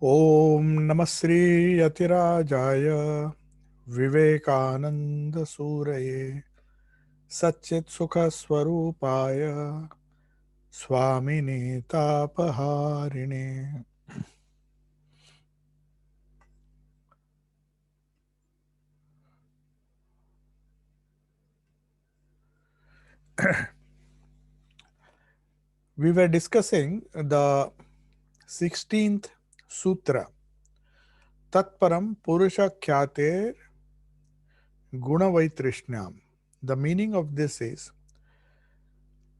ओम नमः श्री यतिराजाय विवेकानंद सूरये सच्चित सुख स्वरूपाय स्वामिने तापहारिणे. We were discussing the 16th sutra, Tatparam Purusha Khyate Gunavaitrishnam. The meaning of this is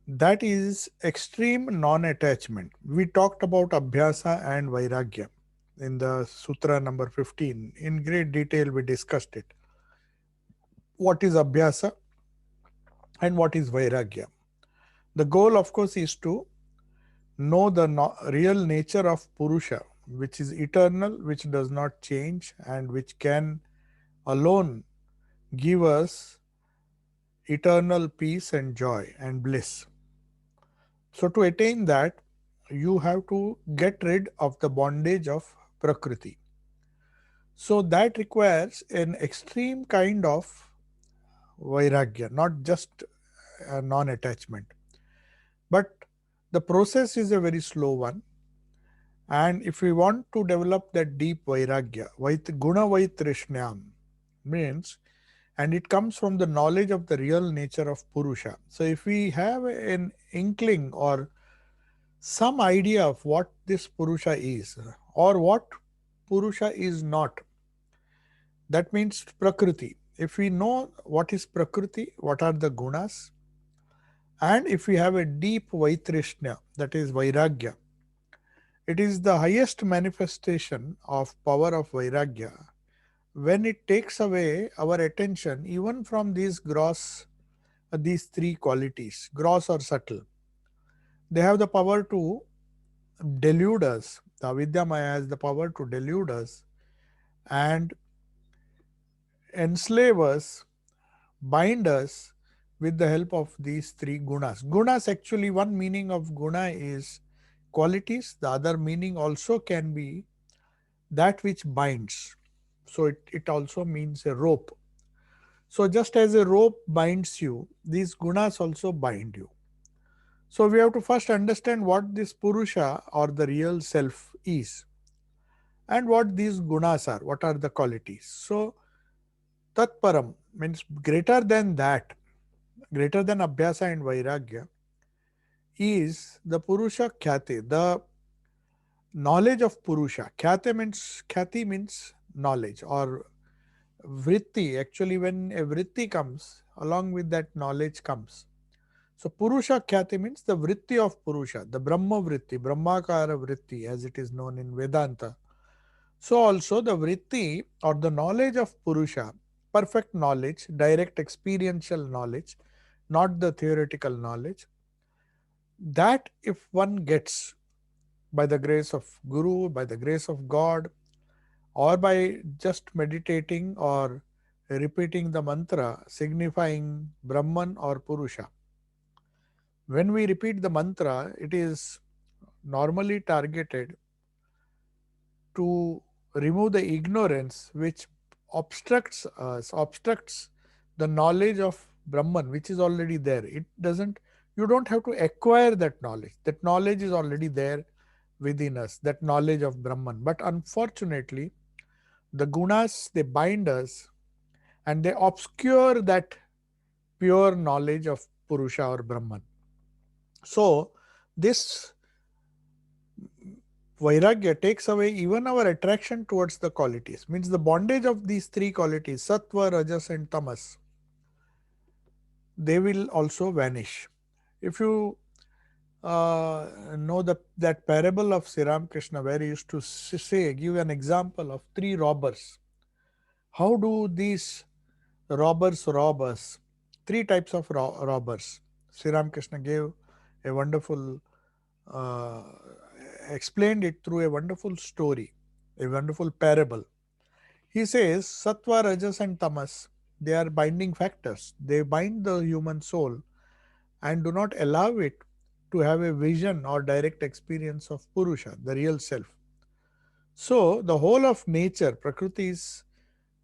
that is extreme non-attachment. We talked about Abhyasa and Vairagya in the Sutra number 15. In great detail, we discussed it. What is Abhyasa and what is Vairagya? The goal, of course, is to know the real nature of Purusha, which is eternal, which does not change, and which can alone give us eternal peace and joy and bliss. So, to attain that, you have to get rid of the bondage of Prakriti. So, that requires an extreme kind of Vairagya, not just non attachment. But the process is a very slow one. And if we want to develop that deep Vairagya, Guna Vaitrishnam means, and it comes from the knowledge of the real nature of Purusha. So, if we have an inkling or some idea of what this Purusha is or what Purusha is not, that means Prakriti. If we know what is Prakriti, what are the gunas, and if we have a deep Vaitrishnya, that is Vairagya, it is the highest manifestation of power of Vairagya when it takes away our attention even from these gross, these three qualities, gross or subtle. They have the power to delude us. The Avidya Maya has the power to delude us and enslave us, bind us with the help of these three gunas. Gunas, actually, one meaning of guna is qualities, the other meaning also can be that which binds. So it also means a rope. So just as a rope binds you, these gunas also bind you. So we have to first understand what this Purusha or the real self is and what these gunas are, what are the qualities. So Tatparam means greater than that, greater than Abhyasa and Vairagya, is the Purusha Khyate, the knowledge of Purusha. Khyati means knowledge or vritti. Actually, when a vritti comes, along with that knowledge comes. So Purusha Khyati means the vritti of Purusha, the Brahma vritti, Brahmakara vritti as it is known in Vedanta. So also the vritti or the knowledge of Purusha, perfect knowledge, direct experiential knowledge, not the theoretical knowledge, that if one gets by the grace of Guru, by the grace of God, or by just meditating or repeating the mantra signifying Brahman or Purusha. When we repeat the mantra, it is normally targeted to remove the ignorance which obstructs us, obstructs the knowledge of Brahman, which is already there. It doesn't, you don't have to acquire that knowledge. That knowledge is already there within us, that knowledge of Brahman. But unfortunately, the gunas, they bind us and they obscure that pure knowledge of Purusha or Brahman. So, this Vairagya takes away even our attraction towards the qualities, means the bondage of these three qualities, Sattva, Rajas, and Tamas, they will also vanish. If you know that parable of Sri Ramakrishna, where he used to say, give an example of three robbers. How do these robbers rob us? Three types of robbers. Sri Ramakrishna gave a wonderful, uh, explained it through a wonderful story, a wonderful parable. He says, Sattva, Rajas, and Tamas, they are binding factors. They bind the human soul and do not allow it to have a vision or direct experience of Purusha, the real self. So the whole of nature, Prakriti,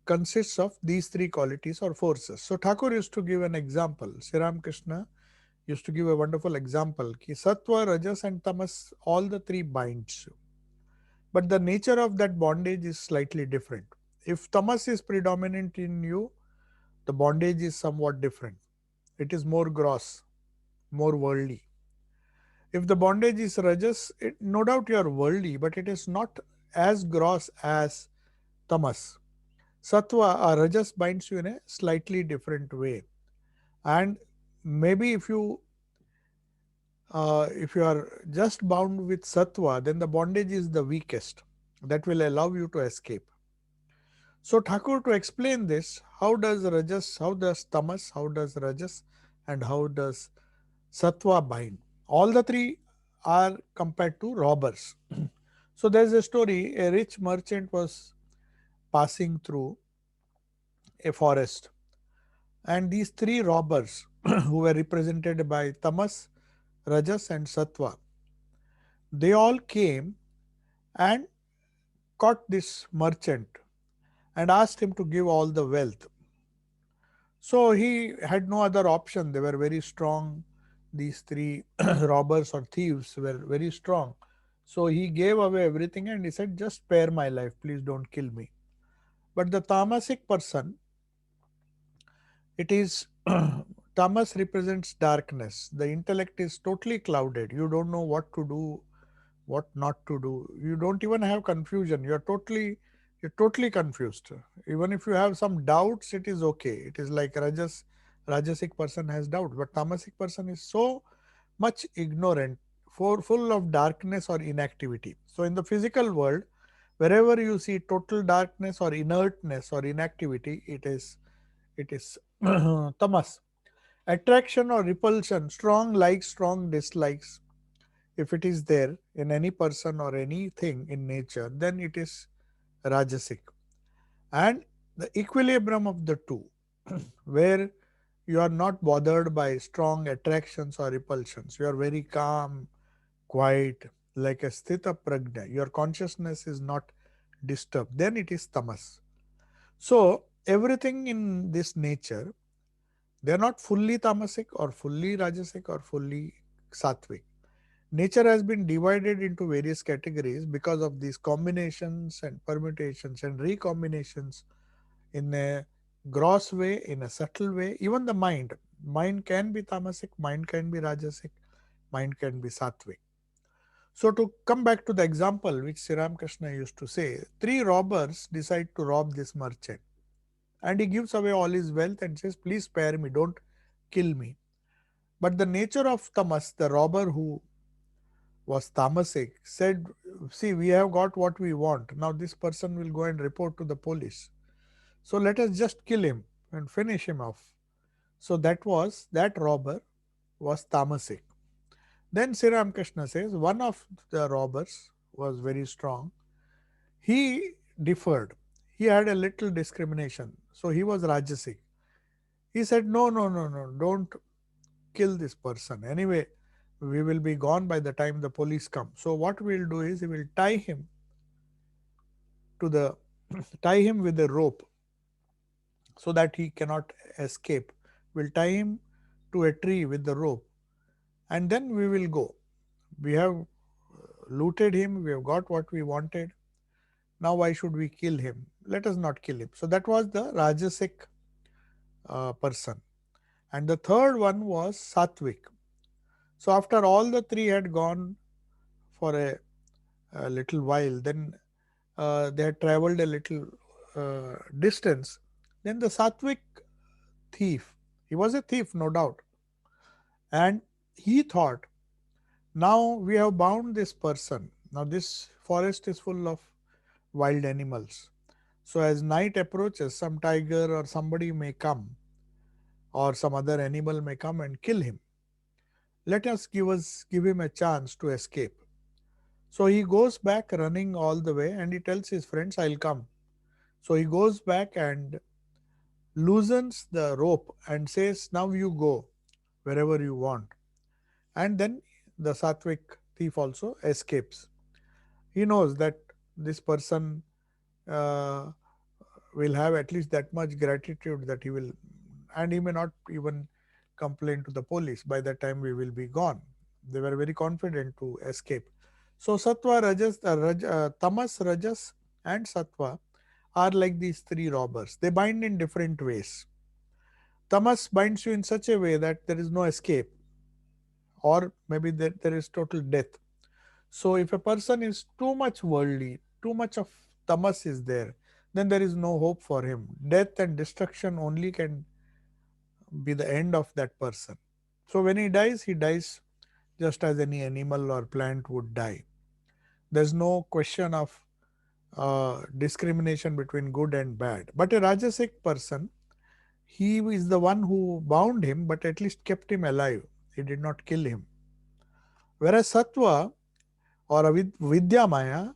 consists of these three qualities or forces. So Thakur used to give an example. Sri Ram Krishna used to give a wonderful example. Ki Sattva, Rajas and Tamas, all the three binds you. But the nature of that bondage is slightly different. If Tamas is predominant in you, the bondage is somewhat different. It is more gross, more worldly. If the bondage is Rajas, no doubt you are worldly, but it is not as gross as Tamas. Sattva or Rajas binds you in a slightly different way. And maybe if you are just bound with Sattva, then the bondage is the weakest that will allow you to escape. So Thakur, to explain this, how does Rajas, how does Tamas, how does Rajas, and how does Sattva bind? All the three are compared to robbers. So there's a story, a rich merchant was passing through a forest, and these three robbers who were represented by Tamas, Rajas and Sattva, they all came and caught this merchant and asked him to give all the wealth. So he had no other option. They were very strong. These three robbers or thieves were very strong. So he gave away everything and he said, just spare my life, please don't kill me. But the tamasic person, it is tamas represents darkness. The intellect is totally clouded. You don't know what to do, what not to do. You don't even have confusion. You're totally confused. Even if you have some doubts, it is okay. It is like rajasic person has doubt, but tamasic person is so much ignorant, for full of darkness or inactivity. So in the physical world, wherever you see total darkness or inertness or inactivity, it is tamas. Attraction or repulsion, strong likes, strong dislikes, if it is there in any person or anything in nature, then it is rajasic. And the equilibrium of the two, where you are not bothered by strong attractions or repulsions, you are very calm, quiet, like a sthita prajna, your consciousness is not disturbed, then it is tamas. So everything in this nature, they are not fully tamasic or fully rajasic or fully sattvic. Nature has been divided into various categories because of these combinations and permutations and recombinations in a gross way, in a subtle way. Even the mind can be tamasic, mind can be rajasic, mind can be sattvic. So to come back to the example which Sri Ramakrishna used to say, three robbers decide to rob this merchant, and he gives away all his wealth and says, please spare me, don't kill me. But the nature of tamas, the robber who was tamasic, said, see, we have got what we want. Now this person will go and report to the police. So let us just kill him and finish him off. So that robber was tamasic. Then Sri Ramakrishna says one of the robbers was very strong. He differed. He had a little discrimination. So he was rajasic. He said, no, no, no, no, don't kill this person. Anyway, we will be gone by the time the police come. So what we'll do is we will to the tie him with a rope so that he cannot escape. We'll tie him to a tree with the rope and then we will go. We have looted him, we have got what we wanted. Now why should we kill him? Let us not kill him. So that was the Rajasic person. And the third one was Sattvic. So after all the three had gone for a little while, then they had traveled a little distance. Then the Sattvic thief, he was a thief, no doubt, and he thought, now we have bound this person. Now this forest is full of wild animals. So as night approaches, some tiger or somebody may come, or some other animal may come and kill him. Let us give him a chance to escape. So he goes back running all the way and he tells his friends, I'll come. So he goes back and loosens the rope and says, now you go wherever you want. And then the Sattvic thief also escapes. He knows that this person uh, will have at least that much gratitude that he will, and he may not even complain to the police. By that time, we will be gone. They were very confident to escape. So, sattva, tamas, rajas, and sattva are like these three robbers. They bind in different ways. Tamas binds you in such a way that there is no escape, or maybe there is total death. So, if a person is too much worldly, too much of tamas is there, then there is no hope for him. Death and destruction only can be the end of that person. So, when he dies just as any animal or plant would die. There's no question of discrimination between good and bad. But a Rajasic person, he is the one who bound him, but at least kept him alive. He did not kill him. Whereas Sattva or Vidyamaya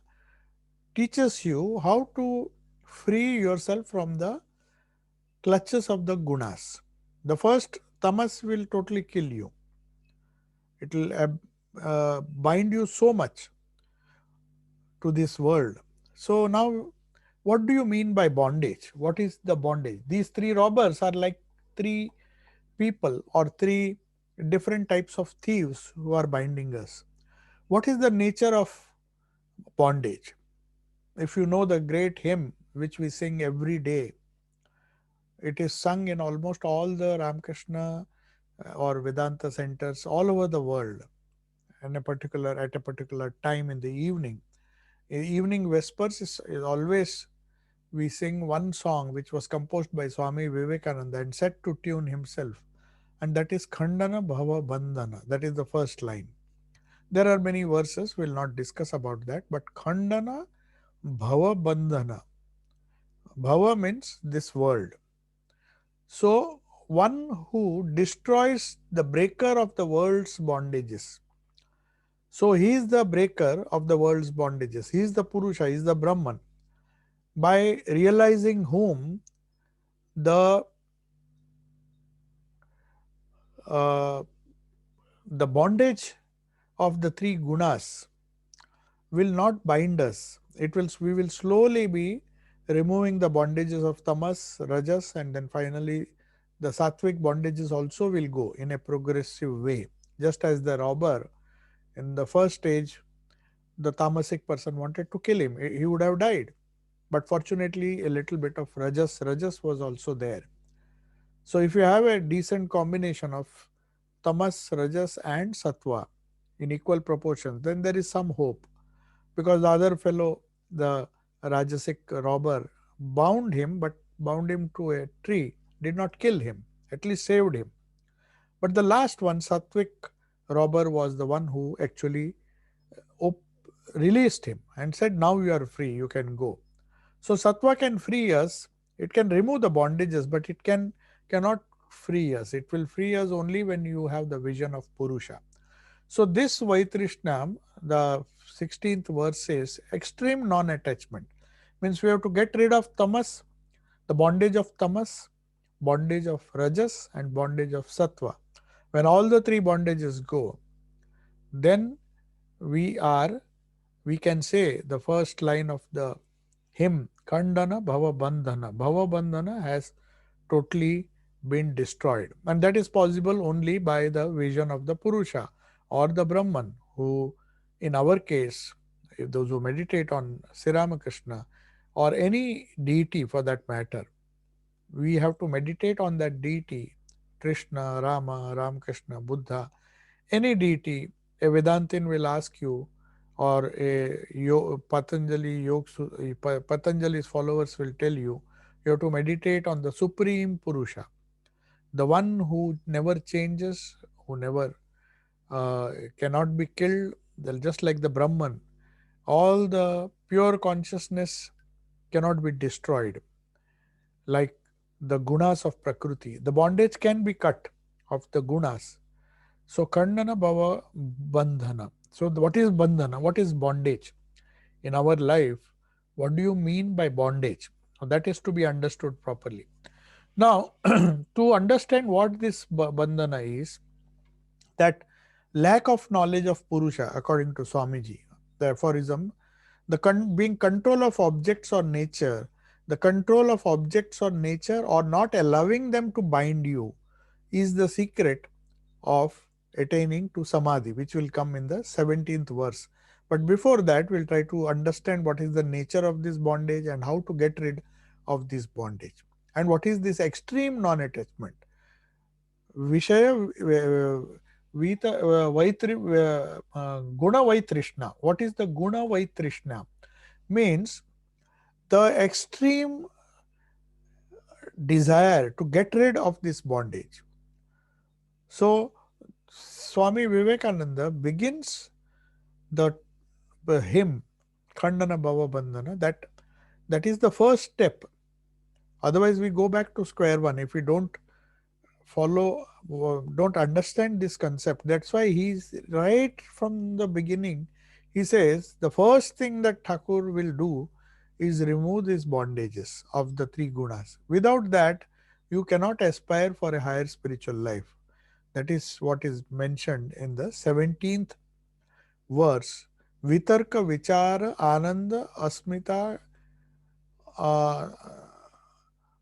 teaches you how to free yourself from the clutches of the gunas. The first tamas will totally kill you. It will bind you so much to this world. So now, what do you mean by bondage? What is the bondage? These three robbers are like three people or three different types of thieves who are binding us. What is the nature of bondage? If you know the great hymn which we sing every day, it is sung in almost all the Ramakrishna or Vedanta centers all over the world, and at a particular time in the evening. Evening Vespers is always we sing one song which was composed by Swami Vivekananda and set to tune himself, and that is Khandana Bhava Bandhana. That is the first line. There are many verses, we'll not discuss about that, but Khandana Bhava Bandhana. Bhava means this world. So, one who destroys the breaker of the world's bondages. So, he is the breaker of the world's bondages. He is the Purusha, he is the Brahman. By realizing whom the uh, the bondage of the three gunas will not bind us. We will slowly be removing the bondages of tamas, rajas, and then finally the sattvic bondages also will go in a progressive way. Just as the robber in the first stage, the tamasic person wanted to kill him, he would have died. But fortunately, a little bit of rajas was also there. So if you have a decent combination of tamas, rajas, and sattva in equal proportions, then there is some hope. Because the other fellow, the Rajasic robber, bound him, but bound him to a tree, did not kill him, at least saved him. But the last one, Sattvic robber, was the one who actually op- released him and said, now you are free, you can go. So Sattva can free us, it can remove the bondages, but it cannot free us. It will free us only when you have the vision of Purusha. So this Vaitrishnam, the 16th verse says, extreme non-attachment. Means we have to get rid of tamas, the bondage of tamas, bondage of rajas, and bondage of sattva. When all the three bondages go, then we can say the first line of the hymn, Khandana Bhava Bandhana. Bhava Bandhana has totally been destroyed. And that is possible only by the vision of the Purusha or the Brahman, who, in our case, if those who meditate on Sri Ramakrishna or any deity for that matter, we have to meditate on that deity, Krishna, Rama, Ramakrishna, Buddha, any deity. A Vedantin will ask you, or Patanjali's followers will tell you, you have to meditate on the Supreme Purusha, the one who never changes, who never cannot be killed, just like the Brahman. All the pure consciousness cannot be destroyed, like the gunas of Prakriti. The bondage can be cut of the gunas. So, Khandana Bhava Bandhana. So, what is Bandhana? What is bondage? In our life, what do you mean by bondage? That is to be understood properly. Now, to understand what this bandhana is, that lack of knowledge of Purusha, according to Swamiji, the aphorism, being control of objects or nature, the control of objects or nature or not allowing them to bind you is the secret of attaining to samadhi, which will come in the 17th verse. But before that, we'll try to understand what is the nature of this bondage and how to get rid of this bondage. And what is this extreme non-attachment? Vishaya Guna Vaitrishna. What is the Guna Vaitrishna? Means the extreme desire to get rid of this bondage. So, Swami Vivekananda begins the hymn Khandana Bhava Bandhana, that is the first step. Otherwise, we go back to square one if we don't follow, don't understand this concept. That's why he's right from the beginning. He says the first thing that Thakur will do is remove these bondages of the three gunas. Without that, you cannot aspire for a higher spiritual life. That is what is mentioned in the 17th verse. Vitarka Vichara Ananda Asmita uh,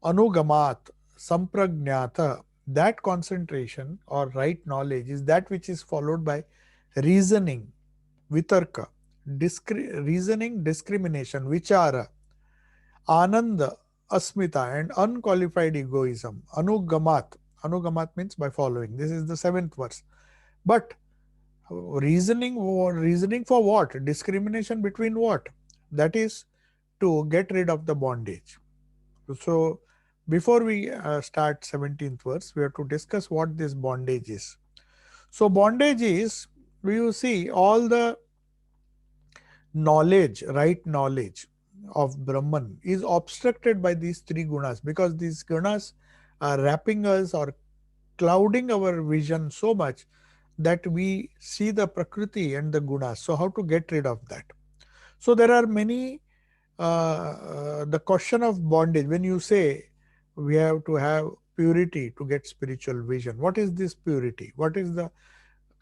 Anugamat Sampragnata. That concentration or right knowledge is that which is followed by reasoning, Vitarka, reasoning, discrimination, Vichara, Ananda, Asmita, and unqualified egoism. Anugamat. Anugamat means by following. This is the 7th verse. But reasoning for what? Discrimination between what? That is to get rid of the bondage. So before we start 17th verse, we have to discuss what this bondage is. So bondage is, you see, all the knowledge, right knowledge of Brahman is obstructed by these three gunas, because these gunas are wrapping us or clouding our vision so much that we see the Prakriti and the gunas. So how to get rid of that? So there are many, the question of bondage, when you say we have to have purity to get spiritual vision, what is this purity? What is the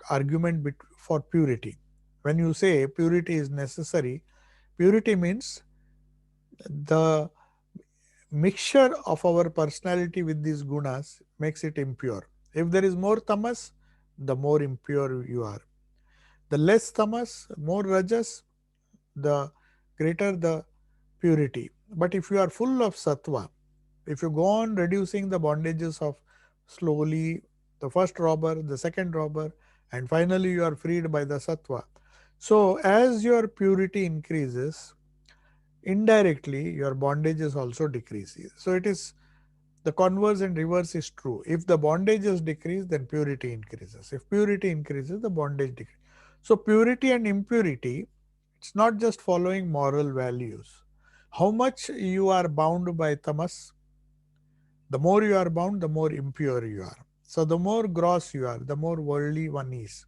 argument for purity? When you say purity is necessary, purity means the mixture of our personality with these gunas makes it impure. If there is more tamas, the more impure you are. The less tamas, more rajas, the greater the purity. But if you are full of sattva, if you go on reducing the bondages of slowly, the first robber, the second robber, and finally you are freed by the sattva. So as your purity increases, indirectly your bondages also decreases. So it is the converse and reverse is true. If the bondages decrease, then purity increases. If purity increases, the bondage decreases. So purity and impurity, it's not just following moral values. How much you are bound by tamas, the more you are bound, the more impure you are. So the more gross you are, the more worldly one is.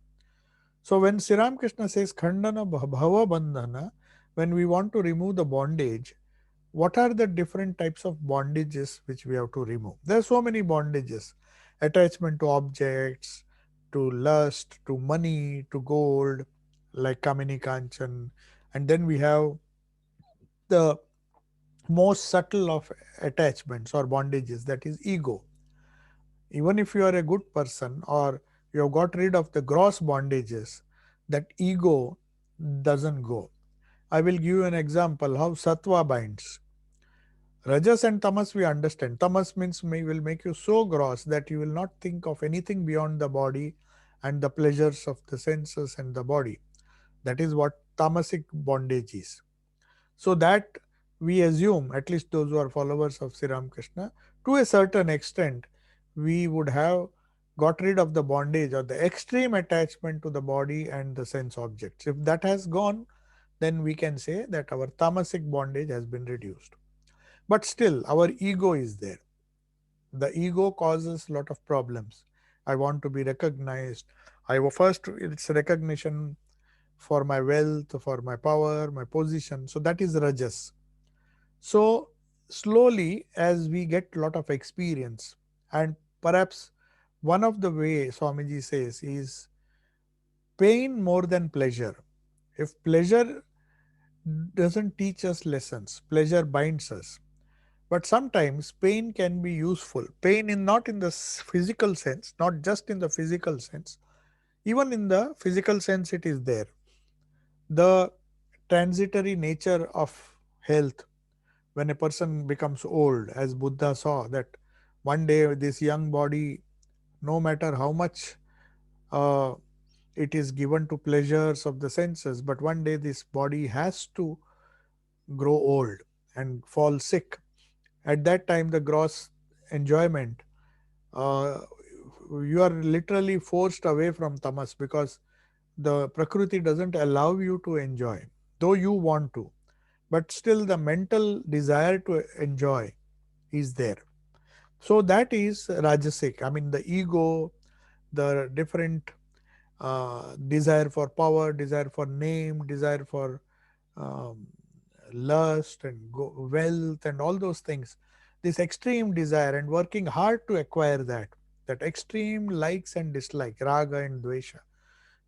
So when Sri Ramakrishna says Khandana Bhava Bandhana, when we want to remove the bondage, what are the different types of bondages which we have to remove? There are so many bondages. Attachment to objects, to lust, to money, to gold, like Kamini Kanchan. And then we have the most subtle of attachments or bondages, that is ego. Even if you are a good person or you have got rid of the gross bondages, that ego doesn't go. I will give you an example how sattva binds. Rajas and tamas we understand. Tamas means will make you so gross that you will not think of anything beyond the body and the pleasures of the senses and the body. That is what tamasic bondage is. So that we assume, at least those who are followers of Sri Ramakrishna, to a certain extent, we would have got rid of the bondage or the extreme attachment to the body and the sense objects. If that has gone, then we can say that our tamasic bondage has been reduced. But still, our ego is there. The ego causes a lot of problems. I want to be recognized. First, it's recognition for my wealth, for my power, my position. So that is rajas. So slowly, as we get a lot of experience, and perhaps one of the way Swamiji says is pain more than pleasure. If pleasure doesn't teach us lessons. Pleasure binds us. But sometimes pain can be useful. Pain in not in the physical sense, not just in the physical sense. Even in the physical sense, it is there. The transitory nature of health, when a person becomes old, as Buddha saw that one day this young body, no matter how much uh, it is given to pleasures of the senses, but one day this body has to grow old and fall sick. At that time, the gross enjoyment, uh, you are literally forced away from tamas, because the prakriti doesn't allow you to enjoy, though you want to, but still the mental desire to enjoy is there. So that is rajasic. I mean, the ego, the different desire for power, desire for name, desire for um, lust and wealth and all those things. This extreme desire and working hard to acquire that extreme likes and dislike, raga and dvesha,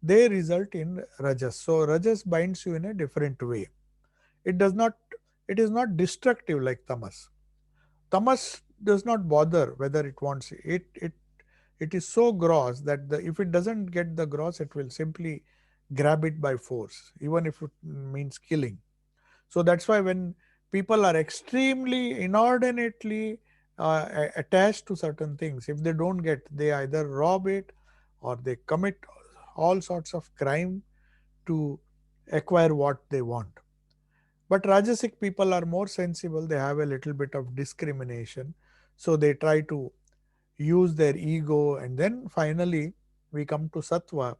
they result in rajas. So rajas binds you in a different way. It does not. It is not destructive like tamas. Tamas does not bother whether it wants it. It is so gross that if it doesn't get the gross, it will simply grab it by force, even if it means killing. So that's why when people are extremely inordinately attached to certain things, if they don't get, they either rob it or they commit all sorts of crime to acquire what they want. But Rajasic people are more sensible, they have a little bit of discrimination. So they try to use their ego, and then finally we come to Sattva,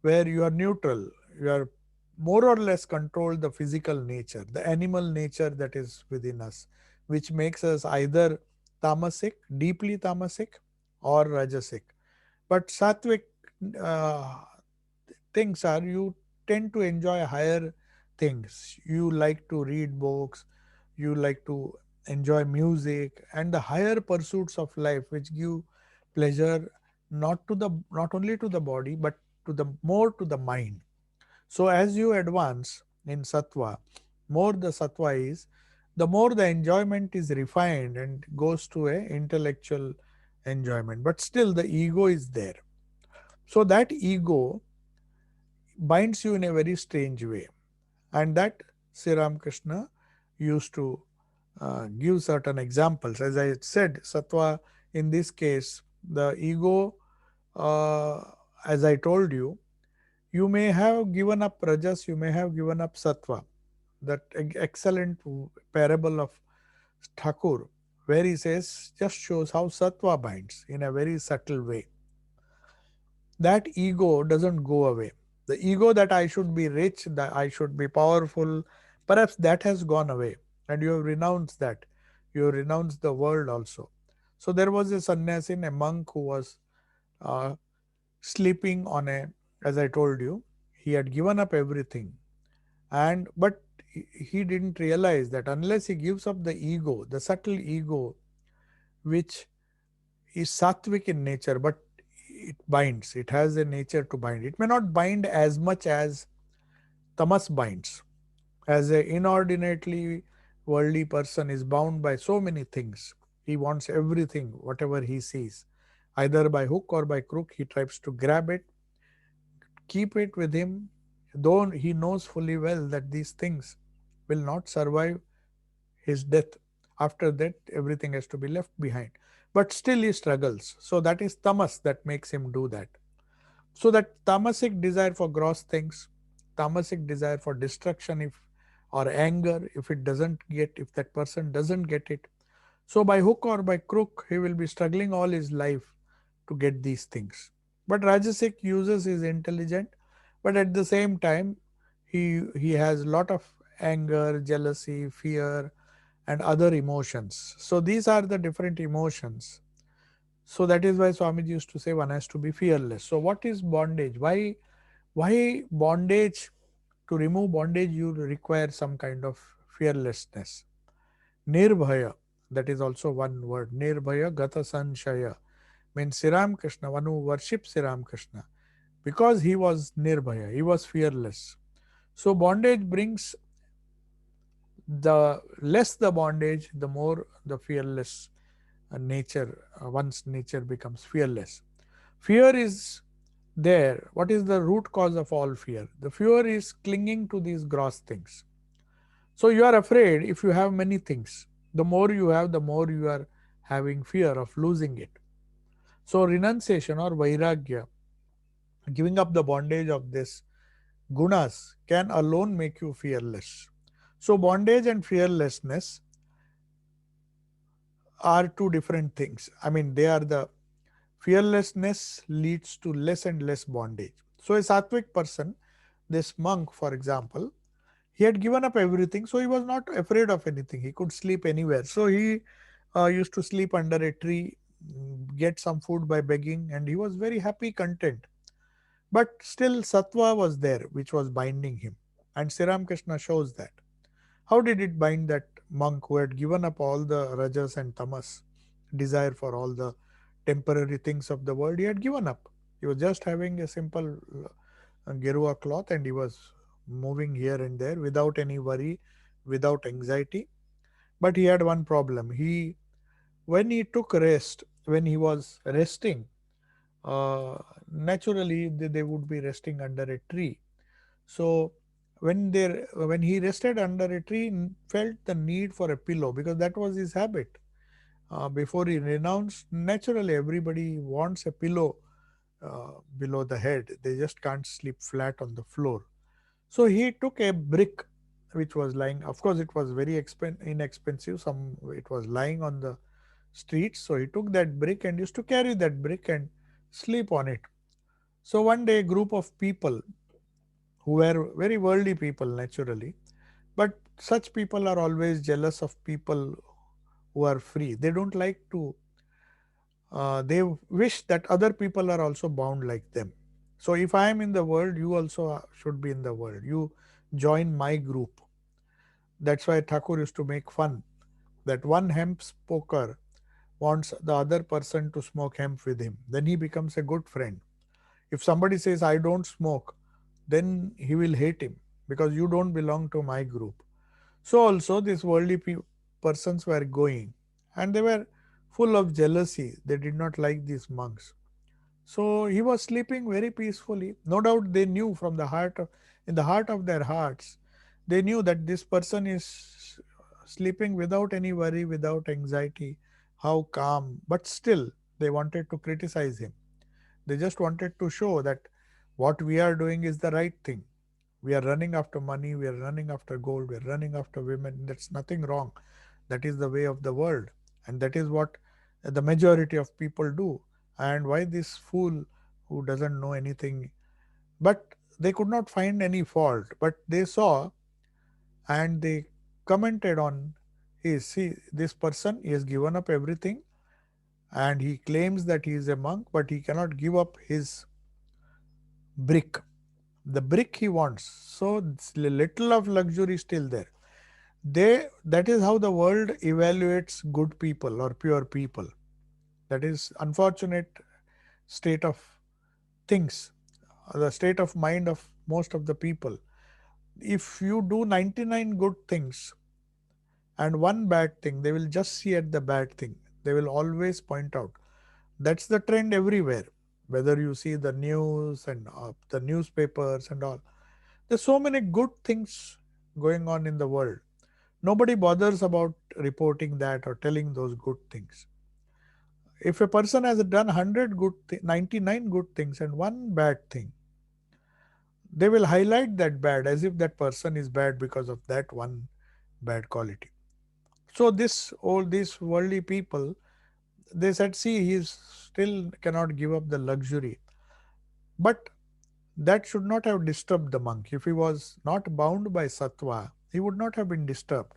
where you are neutral, you are more or less control the physical nature, the animal nature that is within us, which makes us either tamasic, deeply tamasic, or rajasic. But sattvic uh, things are, you tend to enjoy higher things. You like to read books, you like to enjoy music and the higher pursuits of life, which give pleasure not only to the body but to the more to the mind. So as you advance in sattva, more the sattva is, the more the enjoyment is refined and goes to a intellectual enjoyment, but still the ego is there. So that ego binds you in a very strange way, and that Sri Ramakrishna used to give certain examples. As I said, sattva in this case, the ego, uh, as I told you, you may have given up rajas, you may have given up sattva. That excellent parable of Thakur, where he says, just shows how sattva binds in a very subtle way. That ego doesn't go away. The ego that I should be rich, that I should be powerful, perhaps that has gone away, and you have renounced that. You have renounced the world also. So there was a sannyasin, a monk who was uh, sleeping on a, as I told you, he had given up everything, and but he didn't realize that unless he gives up the ego, the subtle ego, which is sattvic in nature, but it binds. It has a nature to bind. It may not bind as much as tamas binds. As an inordinately worldly person is bound by so many things. He wants everything, whatever he sees. Either by hook or by crook, he tries to grab it, keep it with him, though he knows fully well that these things will not survive his death. After that, everything has to be left behind. But still, he struggles. So, that is tamas that makes him do that. So, that tamasic desire for gross things, tamasic desire for destruction, if or anger, if it doesn't get, if that person doesn't get it. So, by hook or by crook, he will be struggling all his life to get these things. But Rajasic uses his intelligence, but at the same time, he has a lot of anger, jealousy, fear, and other emotions. So these are the different emotions. So that is why Swamiji used to say one has to be fearless. So what is bondage? Why bondage? To remove bondage, you require some kind of fearlessness. Nirbhaya, that is also one word. Nirbhaya Gata Sanshaya means Sri Ram Krishna, one who worships Sri Ram Krishna, because he was Nirbhaya, he was fearless. So bondage brings The less the bondage, the more the fearless nature, one's nature becomes fearless. Fear is there. What is the root cause of all fear? The fear is clinging to these gross things. So you are afraid if you have many things. The more you have, the more you are having fear of losing it. So renunciation or vairagya, giving up the bondage of this gunas, can alone make you fearless. So bondage and fearlessness are two different things. I mean, they are the fearlessness leads to less and less bondage. So a sattvic person, this monk, for example, he had given up everything, so he was not afraid of anything. He could sleep anywhere. So he used to sleep under a tree, get some food by begging, and he was very happy, content. But still, sattva was there, which was binding him. And Sri Ramakrishna shows that. How did it bind that monk who had given up all the rajas and tamas, desire for all the temporary things of the world? He had given up. He was just having a simple gerua cloth and he was moving here and there without any worry, without anxiety. But he had one problem. When he took rest, when he was resting, uh, naturally they would be resting under a tree. So when he rested under a tree, felt the need for a pillow because that was his habit. Before he renounced, naturally everybody wants a pillow below the head. They just can't sleep flat on the floor. So he took a brick which was lying. Of course, it was very inexpensive. It was lying on the streets. So he took that brick and used to carry that brick and sleep on it. So one day, a group of people who were very worldly people naturally, but such people are always jealous of people who are free. They don't like to. They wish that other people are also bound like them. So if I am in the world, you also should be in the world. You join my group. That's why Thakur used to make fun that one hemp smoker wants the other person to smoke hemp with him. Then he becomes a good friend. If somebody says, I don't smoke, then he will hate him because you don't belong to my group. So also these worldly persons were going and they were full of jealousy. They did not like these monks. So he was sleeping very peacefully. No doubt they knew from the heart of, in the heart of their hearts, they knew that this person is sleeping without any worry, without anxiety, how calm. But still, they wanted to criticize him. They just wanted to show that what we are doing is the right thing. We are running after money, we are running after gold, we are running after women. That's nothing wrong. That is the way of the world. And that is what the majority of people do. And why this fool who doesn't know anything? But they could not find any fault. But they saw and they commented on his, see, this person, he has given up everything and he claims that he is a monk, but he cannot give up his brick. The brick he wants. So little of luxury still there. That is how the world evaluates good people or pure people. That is unfortunate state of things, the state of mind of most of the people. If you do 99 good things and one bad thing, they will just see at the bad thing. They will always point out. That's the trend everywhere. Whether you see the news and the newspapers and all, there's so many good things going on in the world. Nobody bothers about reporting that or telling those good things. If a person has done 100 99 good things and one bad thing, they will highlight that bad as if that person is bad because of that one bad quality. So all these worldly people, they said, see, he still cannot give up the luxury. But that should not have disturbed the monk. If he was not bound by sattva, he would not have been disturbed.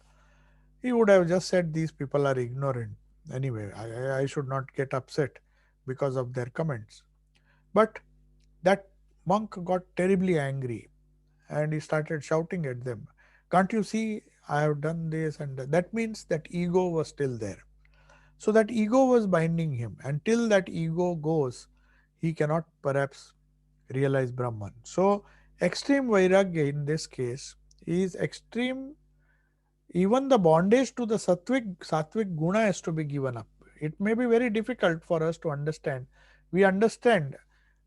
He would have just said, these people are ignorant. Anyway, I should not get upset because of their comments. But that monk got terribly angry and he started shouting at them. Can't you see I have done this? And that means that ego was still there. So that ego was binding him. Until that ego goes, he cannot perhaps realize Brahman. So extreme vairagya in this case is extreme Even the bondage to the sattvic guna has to be given up. It may be very difficult for us to understand. We understand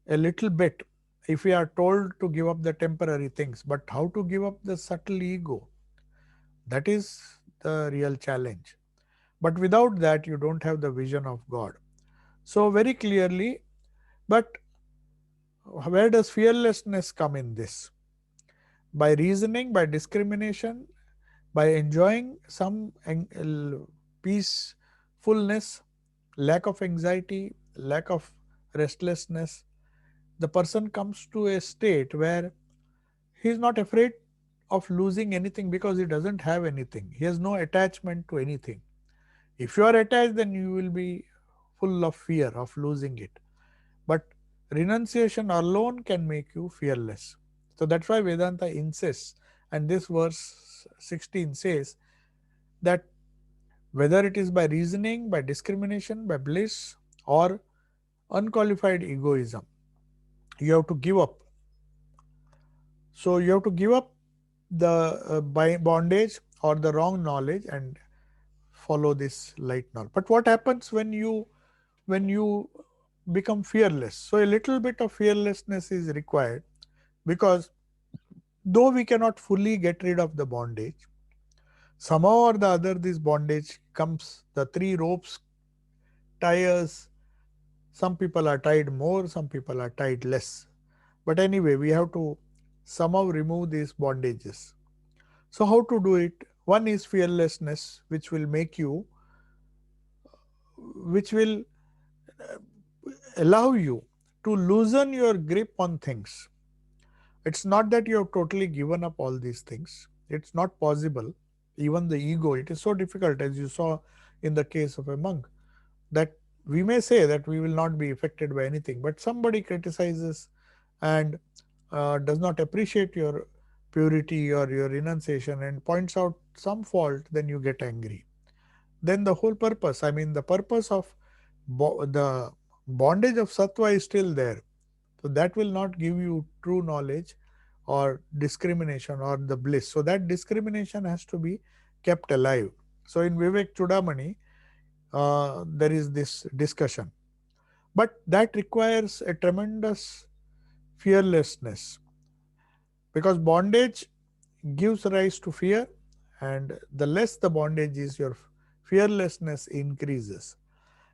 a little bit if we are told to give up the temporary things, but how to give up the subtle ego? That is the real challenge. But without that, you don't have the vision of God. So, very clearly, but where does fearlessness come in this? By reasoning, by discrimination, by enjoying some peacefulness, lack of anxiety, lack of restlessness, the person comes to a state where he is not afraid of losing anything because he doesn't have anything. He has no attachment to anything. If you are attached, then you will be full of fear of losing it. But renunciation alone can make you fearless. So that's why Vedanta insists, and this verse 16 says that whether it is by reasoning, by discrimination, by bliss, or unqualified egoism, you have to give up. So you have to give up the bondage or the wrong knowledge and follow this light knowledge. But what happens when you become fearless? So a little bit of fearlessness is required, because though we cannot fully get rid of the bondage, somehow or the other this bondage comes. The three ropes tie us. Some people are tied more, some people are tied less. But anyway, we have to somehow remove these bondages. So, how to do it? One is fearlessness, which will make you, which will allow you to loosen your grip on things. It's not that you have totally given up all these things. It's not possible. Even the ego, it is so difficult, as you saw in the case of a monk, that we may say that we will not be affected by anything, but somebody criticizes and does not appreciate your purity or your renunciation and points out some fault, then you get angry. Then the whole purpose, I mean, the purpose of the bondage of sattva is still there. So that will not give you true knowledge or discrimination or the bliss. So that discrimination has to be kept alive. So in Vivek Chudamani, there is this discussion. But that requires a tremendous fearlessness, because bondage gives rise to fear, and the less the bondage is, your fearlessness increases.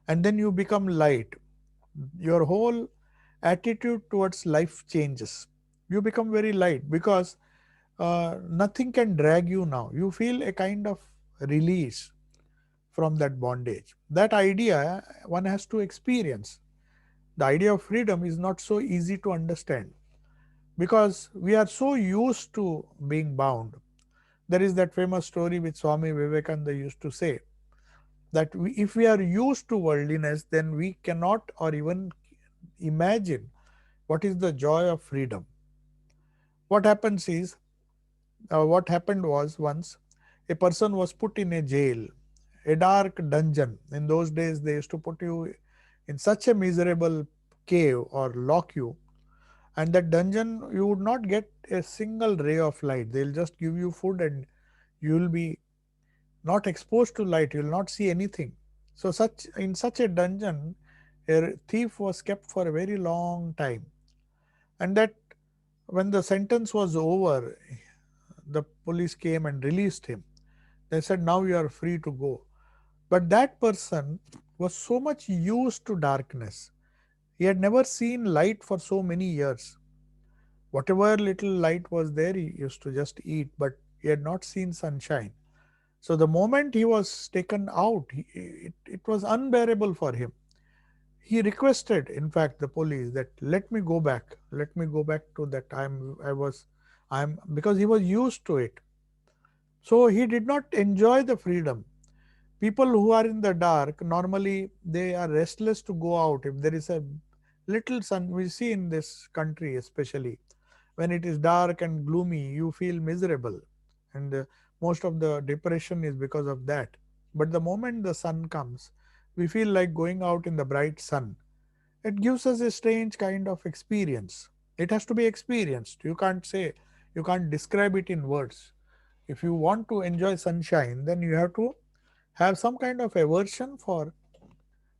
And then you become light. Your whole attitude towards life changes. You become very light because nothing can drag you now. You feel a kind of release from that bondage. That idea one has to experience. The idea of freedom is not so easy to understand because we are so used to being bound. There is that famous story which Swami Vivekananda used to say that if we are used to worldliness, then we cannot or even imagine what is the joy of freedom. What happens is, what happened was once a person was put in a jail, a dark dungeon. In those days, they used to put you in such a miserable cave or lock you, and that dungeon you would not get a single ray of light. They'll just give you food and you will be not exposed to light, you will not see anything. So such in such a dungeon, a thief was kept for a very long time, and that when the sentence was over, the police came and released him. They said, now you are free to go. But that person was so much used to darkness. He had never seen light for so many years. Whatever little light was there, he used to just eat, but he had not seen sunshine. So the moment he was taken out, it was unbearable for him. He requested, in fact, the police that let me go back to that time I'm because he was used to it. So he did not enjoy the freedom. People who are in the dark, normally they are restless to go out. If there is a little sun, we see in this country especially, when it is dark and gloomy, you feel miserable. And most of the depression is because of that. But the moment the sun comes, we feel like going out in the bright sun. It gives us a strange kind of experience. It has to be experienced. You can't say, you can't describe it in words. If you want to enjoy sunshine, then you have to have some kind of aversion for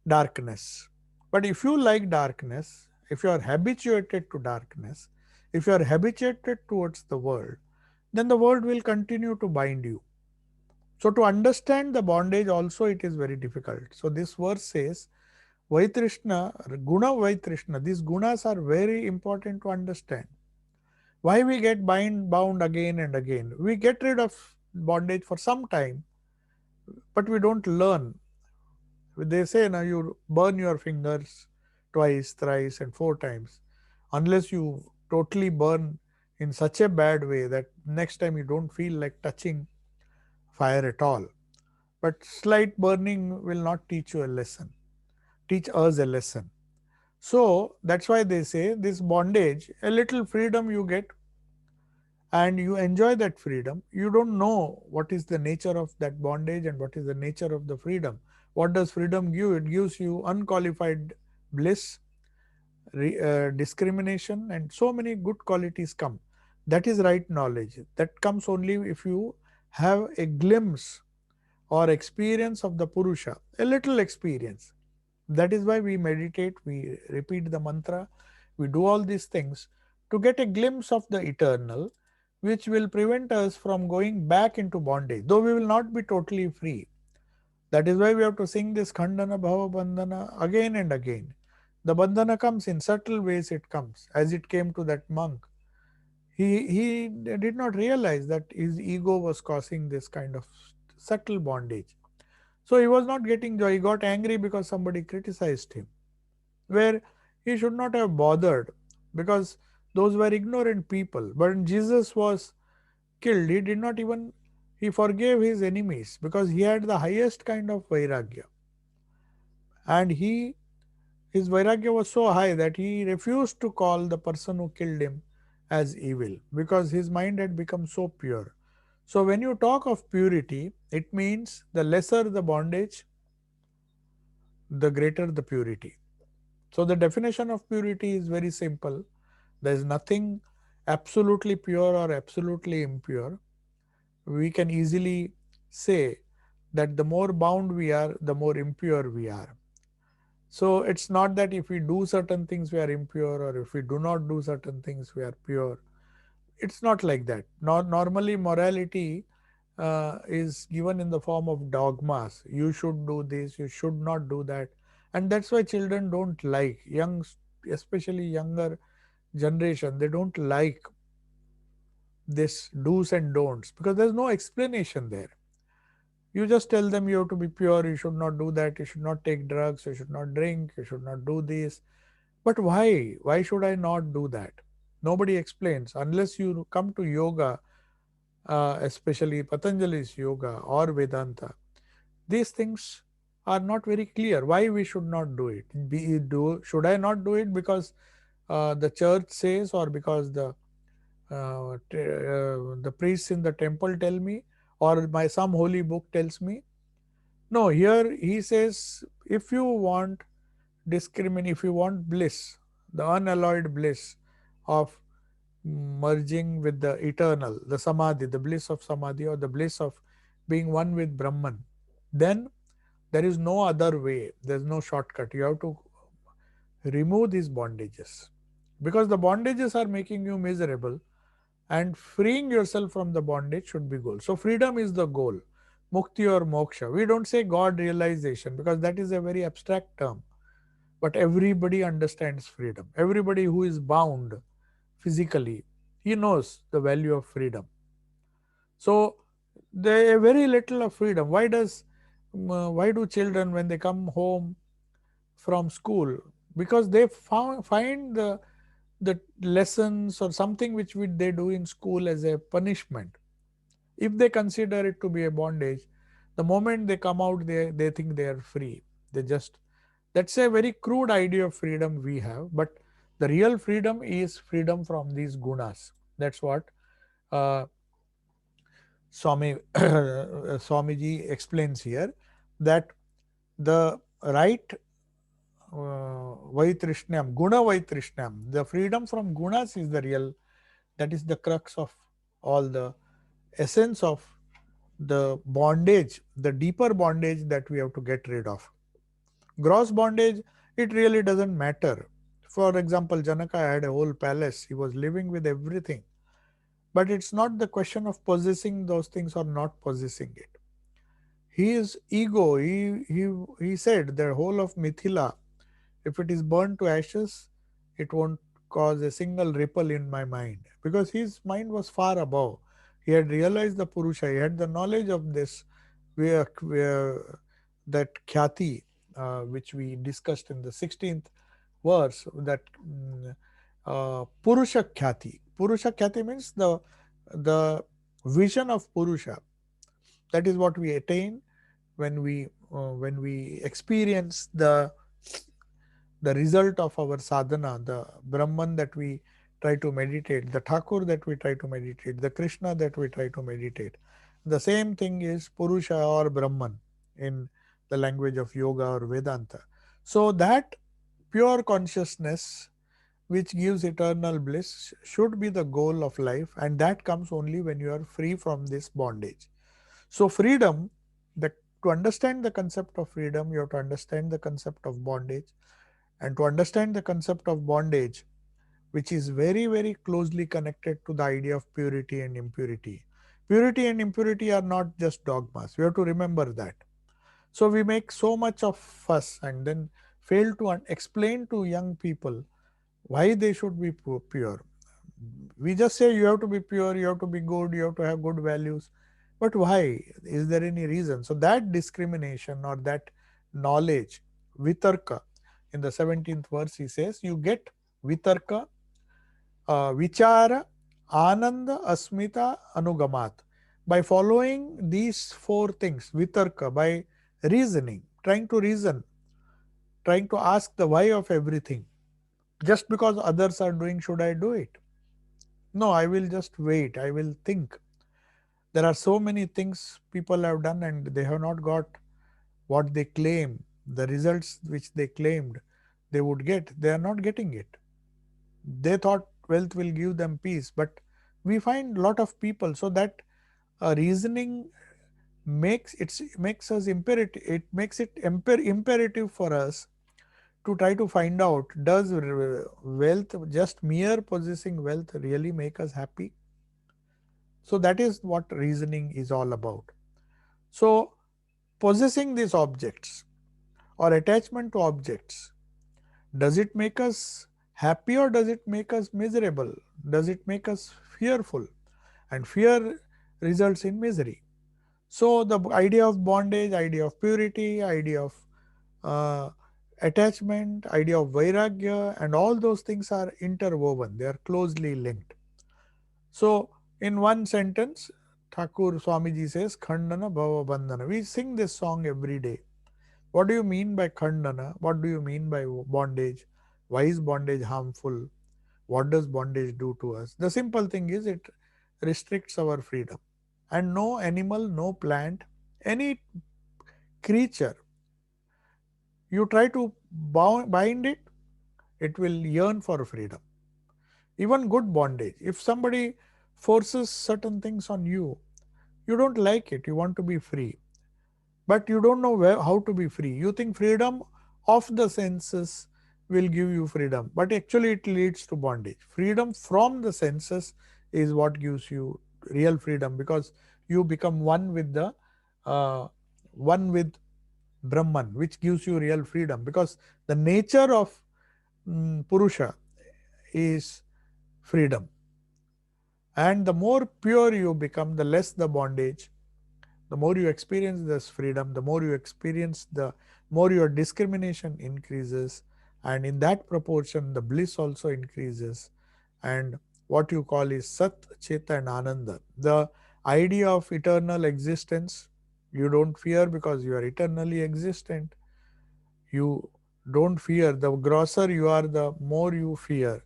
darkness. But if you like darkness, if you are habituated to darkness, if you are habituated towards the world, then the world will continue to bind you. So to understand the bondage also it is very difficult. So this verse says, Vaitrishna, Guna Vaitrishna, these gunas are very important to understand. Why we get bound again and again? We get rid of bondage for some time, but we don't learn. They say now you burn your fingers twice, thrice, and four times, unless you totally burn in such a bad way that next time you don't feel like touching fire at all. But slight burning will not teach you a lesson, teach us a lesson. So that's why they say this bondage, a little freedom you get and you enjoy that freedom. You don't know what is the nature of that bondage and what is the nature of the freedom. What does freedom give? It gives you unqualified bliss, discrimination, and so many good qualities come. That is right knowledge. That comes only if you have a glimpse or experience of the Purusha, a little experience. That is why we meditate, we repeat the mantra, we do all these things to get a glimpse of the eternal, which will prevent us from going back into bondage, though we will not be totally free. That is why we have to sing this Khandana Bhava Bandhana again and again. The bandhana comes in subtle ways, it comes, as it came to that monk. He did not realize that his ego was causing this kind of subtle bondage. So he was not getting joy. He got angry because somebody criticized him, where he should not have bothered because those were ignorant people. But when Jesus was killed, he did not even, he forgave his enemies because he had the highest kind of vairagya. And his vairagya was so high that he refused to call the person who killed him as evil because his mind had become so pure. So when you talk of purity, it means the lesser the bondage, the greater the purity. So the definition of purity is very simple. There is nothing absolutely pure or absolutely impure. We can easily say that the more bound we are, the more impure we are. So it's not that if we do certain things we are impure or if we do not do certain things we are pure. It's not like that. Normally morality is given in the form of dogmas. You should do this, you should not do that. And that's why children don't like, especially younger generation, they don't like this do's and don'ts because there's no explanation there. You just tell them you have to be pure, you should not do that, you should not take drugs, you should not drink, you should not do this. But why? Why should I not do that? Nobody explains unless you come to yoga, especially Patanjali's yoga or Vedanta. These things are not very clear. Why we should not do it? Should I not do it because the church says or because the priests in the temple tell me or my some holy book tells me? No, here he says if you want if you want bliss, the unalloyed bliss of merging with the eternal, the samadhi, the bliss of samadhi or the bliss of being one with Brahman, then there is no other way, there is no shortcut. You have to remove these bondages because the bondages are making you miserable and freeing yourself from the bondage should be goal. So freedom is the goal, mukti or moksha. We don't say God realization because that is a very abstract term, but everybody understands freedom. Everybody who is bound physically, he knows the value of freedom. So there very little of freedom. Why do children when they come home from school, because they find the lessons or something which they do in school as a punishment. If they consider it to be a bondage, the moment they come out, they think they are free. They just, that's a very crude idea of freedom we have, but the real freedom is freedom from these gunas. That's what uh, Swamiji explains here, that the right Vaitrishnam, Guna Vaitrishnam, the freedom from gunas is the real, that is the crux of all the essence of the bondage, the deeper bondage that we have to get rid of. Gross bondage, it really doesn't matter. For example, Janaka had a whole palace, he was living with everything. But it's not the question of possessing those things or not possessing it. His ego, he said the whole of Mithila, if it is burned to ashes, it won't cause a single ripple in my mind, because his mind was far above. He had realized the Purusha, he had the knowledge of this, where that Khyati, which we discussed in the 16th verse, that Purusha Khyati. Purusha Khyati means the vision of Purusha. That is what we attain when we experience the result of our sadhana, the Brahman that we try to meditate, the Thakur that we try to meditate, the Krishna that we try to meditate. The same thing is Purusha or Brahman in the language of yoga or Vedanta. So that pure consciousness which gives eternal bliss should be the goal of life, and that comes only when you are free from this bondage. So freedom, the to understand the concept of freedom, you have to understand the concept of bondage. And to understand the concept of bondage, which is very, very closely connected to the idea of purity and impurity. Purity and impurity are not just dogmas. We have to remember that. So we make so much of fuss and then fail to explain to young people why they should be pure. We just say you have to be pure, you have to be good, you have to have good values. But why? Is there any reason? So that discrimination or that knowledge, vitarka, in the 17th verse he says, you get vitarka, vichara, ananda, asmita, anugamat. By following these four things, vitarka, by reasoning, trying to reason, trying to ask the why of everything. Just because others are doing, should I do it? No, I will just wait. I will think. There are so many things people have done and they have not got what they claim, the results which they claimed they would get. They are not getting it. They thought wealth will give them peace, but we find a lot of people. So that reasoning makes us imperative. It makes it imperative for us to try to find out, does wealth, just mere possessing wealth, really make us happy? So that is what reasoning is all about. So possessing these objects or attachment to objects, does it make us happy or does it make us miserable? Does it make us fearful? And fear results in misery. So the idea of bondage, idea of purity, idea of uh, attachment, idea of vairagya, and all those things are interwoven. They are closely linked. So in one sentence, Thakur Swamiji says, Khandana Bhava Bandhana. We sing this song every day. What do you mean by Khandana? What do you mean by bondage? Why is bondage harmful? What does bondage do to us? The simple thing is it restricts our freedom. And no animal, no plant, any creature, you try to bind it, it will yearn for freedom. Even good bondage. If somebody forces certain things on you, you don't like it, you want to be free. But you don't know how to be free. You think freedom of the senses will give you freedom, but actually it leads to bondage. Freedom from the senses is what gives you real freedom, because you become uh, one with Brahman, which gives you real freedom. Because the nature of Purusha is freedom. And the more pure you become, the less the bondage, the more you experience this freedom, the more you experience, the more your discrimination increases, and in that proportion the bliss also increases. And what you call is Sat, Chit and Ananda, the idea of eternal existence. You don't fear because you are eternally existent. You don't fear. The grosser you are, the more you fear.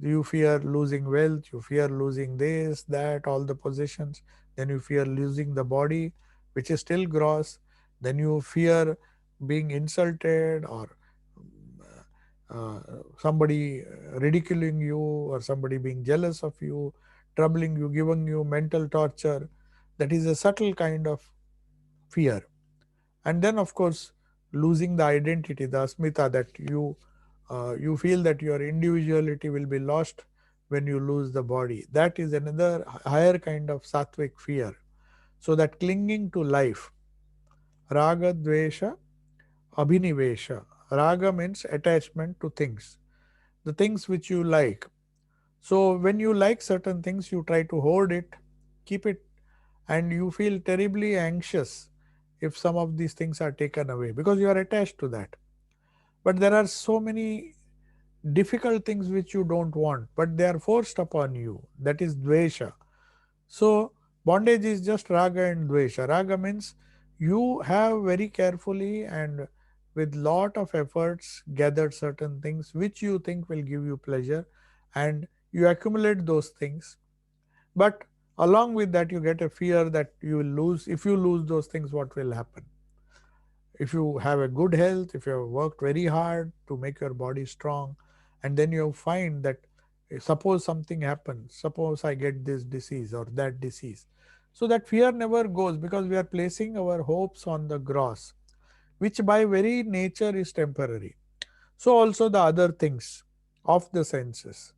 You fear losing wealth, you fear losing this, that, all the possessions. Then you fear losing the body, which is still gross. Then you fear being insulted, or somebody ridiculing you, or somebody being jealous of you. troubling you, giving you mental torture. That is a subtle kind of fear. And then, of course, losing the identity, the asmita, that you feel that your individuality will be lost when you lose the body. That is another higher kind of sattvic fear. So that clinging to life, raga, dvesha, abhinivesha. Raga means attachment to things, the things which you like. So when you like certain things, you try to hoard it, keep it, and you feel terribly anxious if some of these things are taken away because you are attached to that. But there are so many difficult things which you don't want, but they are forced upon you. That is dvesha. So bondage is just raga and dvesha. Raga means you have very carefully and with lot of efforts gathered certain things which you think will give you pleasure, and you accumulate those things. But along with that, you get a fear that you will lose. If you lose those things, what will happen? If you have a good health, if you have worked very hard to make your body strong, and then you find that suppose something happens, suppose I get this disease or that disease. So that fear never goes because we are placing our hopes on the gross, which by very nature is temporary. So also the other things of the senses.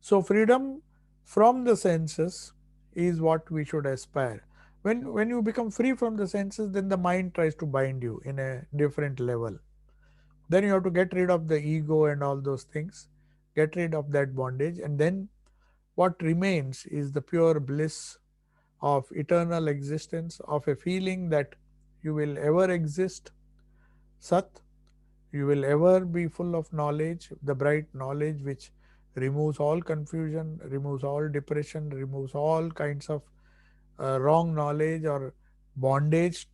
So freedom from the senses is what we should aspire. When you become free from the senses, then the mind tries to bind you in a different level. Then you have to get rid of the ego and all those things, get rid of that bondage, and then what remains is the pure bliss of eternal existence, of a feeling that you will ever exist, Sat. You will ever be full of knowledge, the bright knowledge which removes all confusion, removes all depression, removes all kinds of wrong knowledge or bondage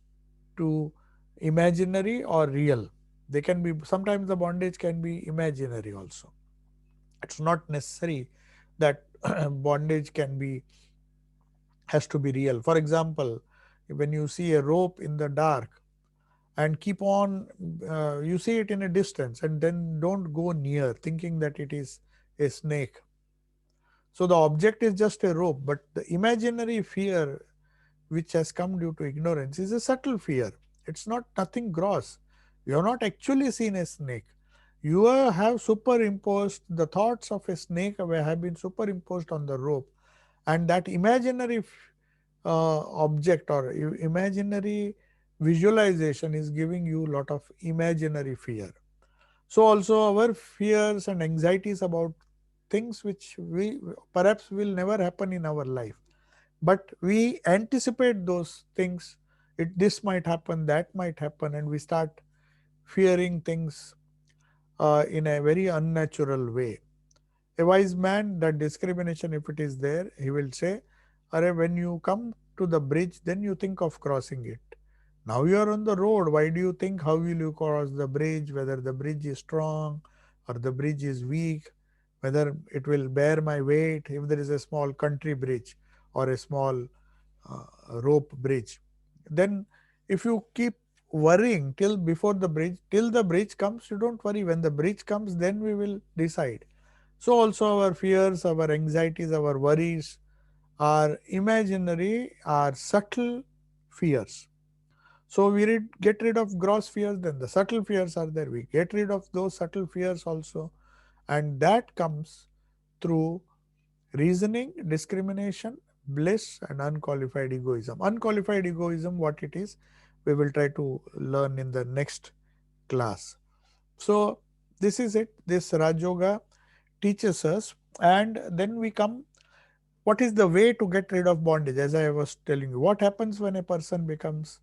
to imaginary or real. They can be, sometimes the bondage can be imaginary also. It's not necessary that bondage can be, has to be real. For example, when you see a rope in the dark, and keep on, you see it in a distance and then don't go near thinking that it is a snake. So the object is just a rope, but the imaginary fear which has come due to ignorance is a subtle fear. It's not nothing gross. You have not actually seen a snake. You have superimposed the thoughts of a snake, have been superimposed on the rope, and that imaginary object or imaginary visualization is giving you a lot of imaginary fear. So also our fears and anxieties about things which we perhaps will never happen in our life, but we anticipate those things. This might happen, that might happen, and we start fearing things in a very unnatural way. A wise man, that discrimination, if it is there, he will say, Are when you come to the bridge, then you think of crossing it. Now you are on the road. Why do you think how will you cross the bridge? Whether the bridge is strong or the bridge is weak, whether it will bear my weight, if there is a small country bridge or a small rope bridge. Then if you keep worrying till before the bridge, till the bridge comes, you don't worry. When the bridge comes, then we will decide. So also our fears, our anxieties, our worries are imaginary, are subtle fears. So we get rid of gross fears, then the subtle fears are there. We get rid of those subtle fears also, and that comes through reasoning, discrimination, bliss, and unqualified egoism. Unqualified egoism, what it is, we will try to learn in the next class. So this is it. This Raj Yoga teaches us, and then we come. What is the way to get rid of bondage? As I was telling you, what happens when a person becomes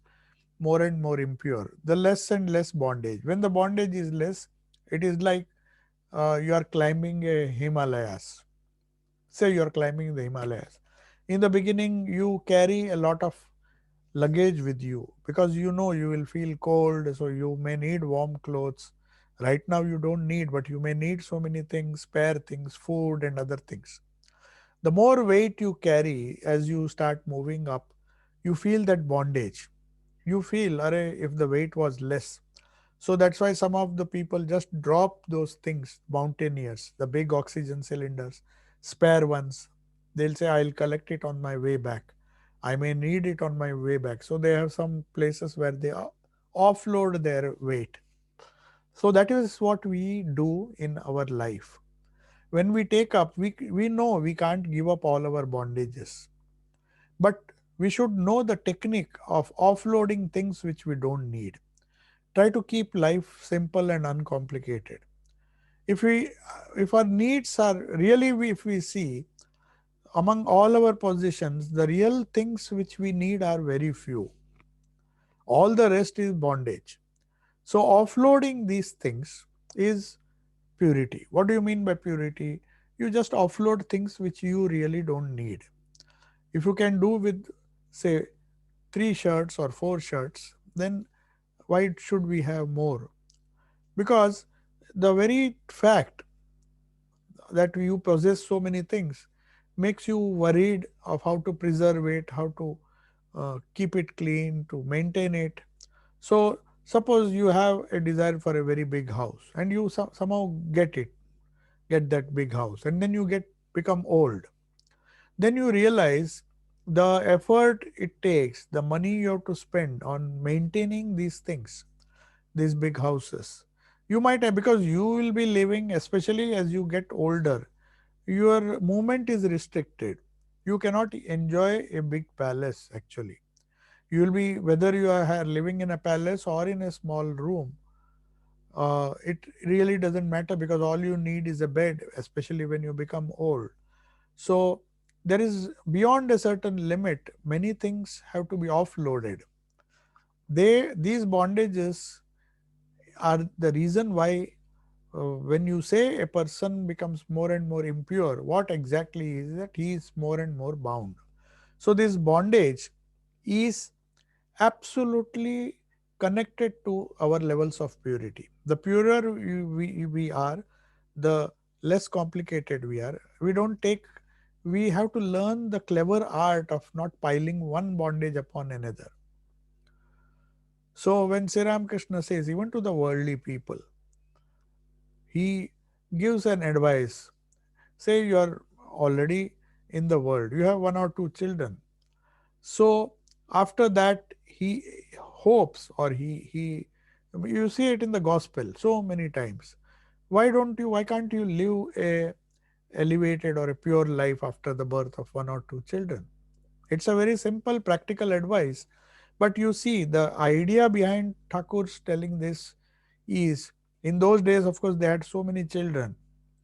more and more impure? The less and less bondage. When the bondage is less, it is like you are climbing a Himalayas. Say you are climbing the Himalayas. In the beginning, you carry a lot of luggage with you because you know you will feel cold, so you may need warm clothes. Right now, you don't need, but you may need so many things, spare things, food, and other things. The more weight you carry as you start moving up, you feel that bondage. You feel, Array, if the weight was less. So that's why some of the people just drop those things, mountaineers, the big oxygen cylinders, spare ones. They'll say, I'll collect it on my way back. I may need it on my way back. So they have some places where they offload their weight. So that is what we do in our life. When we take up, we know we can't give up all our bondages. But we should know the technique of offloading things which we don't need. Try to keep life simple and uncomplicated. If we if our needs are really, if we see among all our possessions, the real things which we need are very few. All the rest is bondage. So offloading these things is purity. What do you mean by purity? You just offload things which you really don't need. If you can do with, say, 3 shirts or 4 shirts, then why should we have more? Because the very fact that you possess so many things makes you worried of how to preserve it, how to keep it clean, to maintain it. So suppose you have a desire for a very big house and you somehow get that big house, and then you become old. Then you realize the effort it takes, the money you have to spend on maintaining these things, these big houses. You might have, because you will be living, especially as you get older, your movement is restricted. You cannot enjoy a big palace actually. You will be, whether you are living in a palace or in a small room, it really doesn't matter, because all you need is a bed, especially when you become old. So there is, beyond a certain limit, many things have to be offloaded. These bondages are the reason why when you say a person becomes more and more impure, what exactly is that? He is more and more bound. So this bondage is absolutely connected to our levels of purity. The purer we are, the less complicated we are. We have to learn the clever art of not piling one bondage upon another. So when Sri Ramakrishna says, even to the worldly people, he gives an advice. Say you are already in the world, you have 1 or 2 children. So after that, he hopes, or he you see it in the gospel so many times. Why can't you live a elevated or a pure life after the birth of 1 or 2 children? It's a very simple practical advice. But you see, the idea behind Thakur's telling this is, in those days, of course, they had so many children.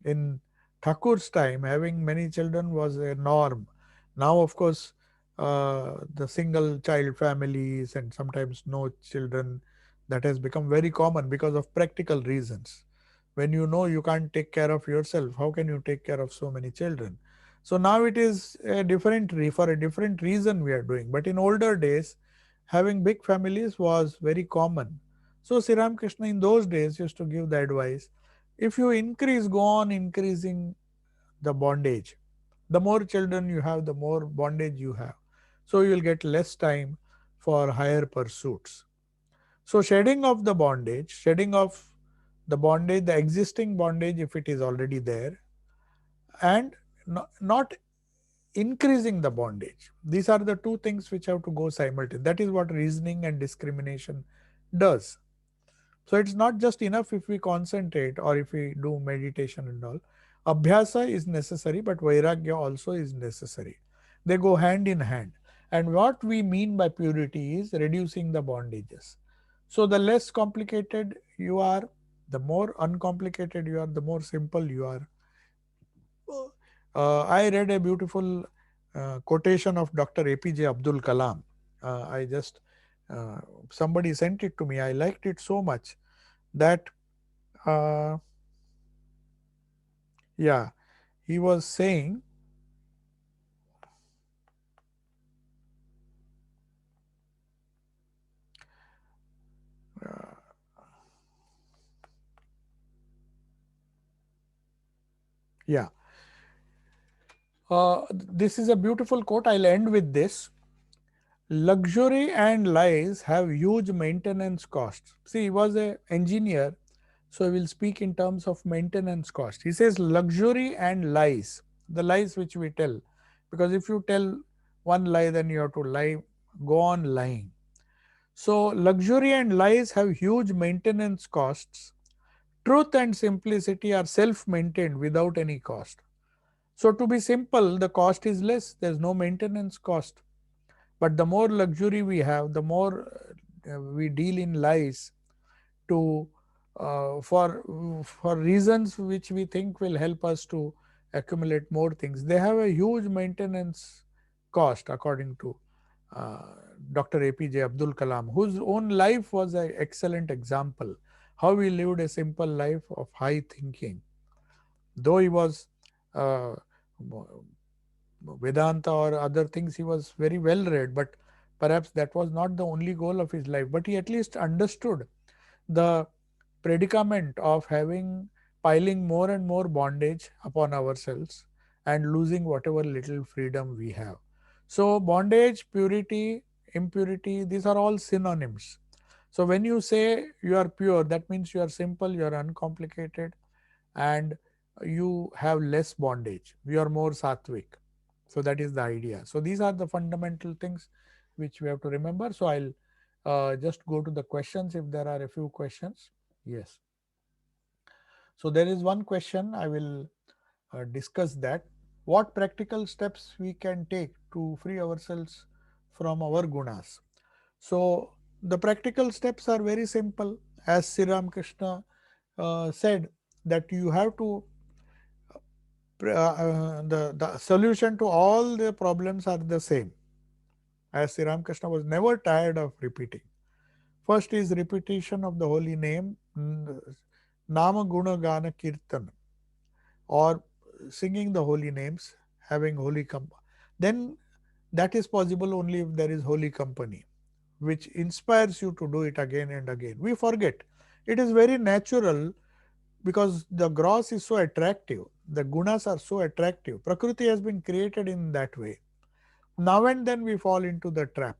In Thakur's time, having many children was a norm. Now, of course, the single child families and sometimes no children, that has become very common because of practical reasons. When you know you can't take care of yourself, how can you take care of so many children? So now it is a for a different reason we are doing. But in older days, having big families was very common. So Sri Ramakrishna in those days used to give the advice, if you go on increasing the bondage, the more children you have, the more bondage you have. So you will get less time for higher pursuits. So shedding of the bondage, the existing bondage if it is already there, and not increasing the bondage. These are the two things which have to go simultaneously. That is what reasoning and discrimination does. So it's not just enough if we concentrate or if we do meditation and all. Abhyasa is necessary, but Vairagya also is necessary. They go hand in hand. And what we mean by purity is reducing the bondages. So the less complicated you are, the more uncomplicated you are, the more simple you are. I read a beautiful quotation of Dr. APJ Abdul Kalam. I just somebody sent it to me. I liked it so much that uh, yeah, he was saying, uh, yeah, this is a beautiful quote. I'll end with this. Luxury and lies have huge maintenance costs. See, he was an engineer, so he will speak in terms of maintenance cost. He says luxury and lies, the lies which we tell, because if you tell one lie, then you have to go on lying. So luxury and lies have huge maintenance costs. Truth and simplicity are self-maintained without any cost. So to be simple, the cost is less. There's no maintenance cost. But the more luxury we have, the more we deal in lies to for reasons which we think will help us to accumulate more things. They have a huge maintenance cost, according to uh, Dr. APJ Abdul Kalam, whose own life was an excellent example. How he lived a simple life of high thinking, though he was uh, Vedanta or other things, he was very well read, but perhaps that was not the only goal of his life. But he at least understood the predicament of having piling more and more bondage upon ourselves and losing whatever little freedom we have. So, bondage, purity, impurity, these are all synonyms. So, when you say you are pure, that means you are simple, you are uncomplicated, and you have less bondage. You are more sattvic. So, that is the idea. So, these are the fundamental things which we have to remember. So, I'll just go to the questions if there are a few questions. Yes. So there is one question, I will discuss that. What practical steps we can take to free ourselves from our gunas? So the practical steps are very simple. As Sri Ramakrishna said, that you have to, the solution to all the problems are the same. As Sri Ramakrishna was never tired of repeating. First is repetition of the holy name, Nama Guna Gana Kirtan, or singing the holy names, having holy company. Then that is possible only if there is holy company, which inspires you to do it again and again. We forget. It is very natural because the gross is so attractive. The gunas are so attractive. Prakriti has been created in that way. Now and then we fall into the trap.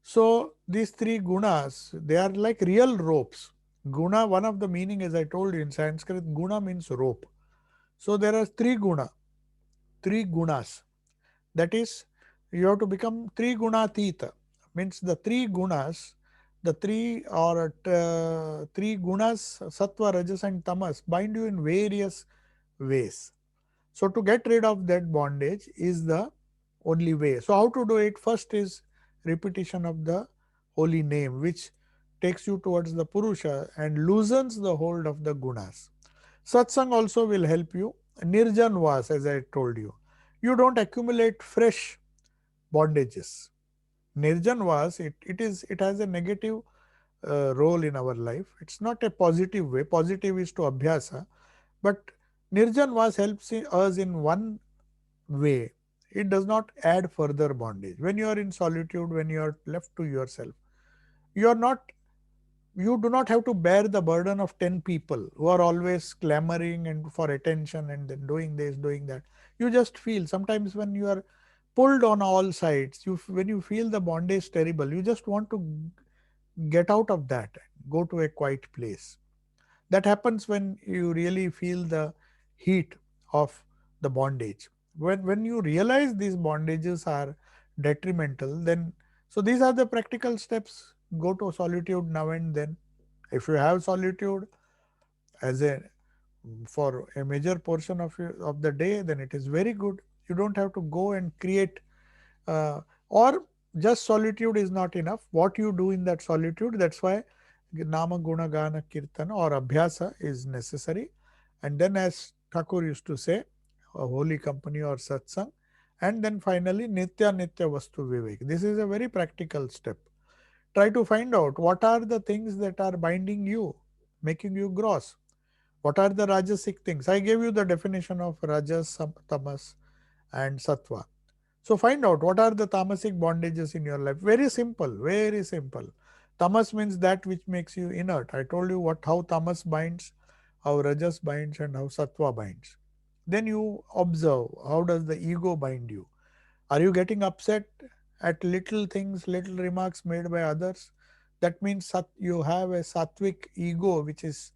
So these three gunas, they are like real ropes. Guna, one of the meaning, as I told you in Sanskrit, guna means rope. So there are three gunas. That is, you have to become three gunatita. Means the three gunas, the three gunas, sattva, rajas, and tamas, bind you in various ways. So to get rid of that bondage is the only way. So how to do it? First is repetition of the holy name, which takes you towards the Purusha and loosens the hold of the gunas. Satsang also will help you. Nirjan Vas, as I told you. You don't accumulate fresh bondages. Nirjan Vas, it has a negative role in our life. It's not a positive way. Positive is to Abhyasa. But Nirjan Vas helps us in one way. It does not add further bondage. When you are in solitude, when you are left to yourself, you are not you do not have to bear the burden of 10 people who are always clamoring and for attention and then doing this, doing that. You just feel sometimes when you are pulled on all sides, when you feel the bondage terrible, you just want to get out of that, go to a quiet place. That happens when you really feel the heat of the bondage. When you realize these bondages are detrimental, then so these are the practical steps. Go to solitude now and then. If you have solitude as a for a major portion of the day, then it is very good. You don't have to go and create or just solitude is not enough. What you do in that solitude, that's why Nama Guna Gana Kirtana or Abhyasa is necessary. And then, as Thakur used to say, a holy company or satsang. And then finally, Nitya Nitya Vastu Vivek. This is a very practical step. Try to find out what are the things that are binding you, making you gross. What are the Rajasic things? I gave you the definition of Rajas, Tamas, and Sattva. So find out what are the tamasic bondages in your life. Very simple, very simple. Tamas means that which makes you inert. I told you how tamas binds, how rajas binds, and how sattva binds. Then you observe how does the ego bind you. Are you getting upset at little things, little remarks made by others? That means you have a sattvic ego which is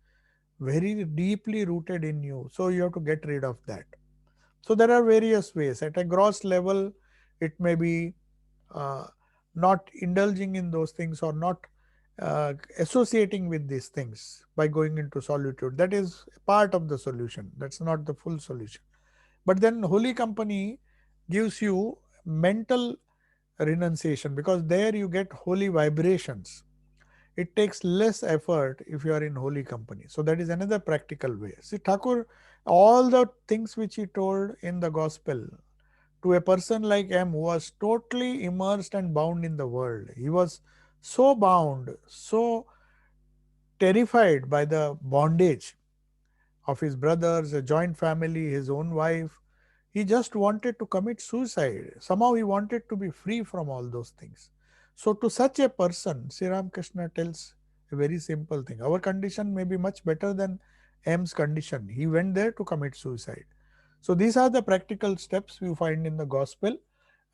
very deeply rooted in you. So you have to get rid of that. So there are various ways. At a gross level, it may be uh, not indulging in those things or not associating with these things by going into solitude. That is part of the solution. That's not the full solution. But then Holy Company gives you mental renunciation, because there you get holy vibrations. It takes less effort if you are in holy company. So that is another practical way. See, Thakur, all the things which he told in the gospel to a person like M, who was totally immersed and bound in the world. He was so bound, so terrified by the bondage of his brothers, a joint family, his own wife. He just wanted to commit suicide. Somehow he wanted to be free from all those things. So, to such a person, Sri Ramakrishna tells a very simple thing. Our condition may be much better than M's condition. He went there to commit suicide. So, these are the practical steps we find in the gospel.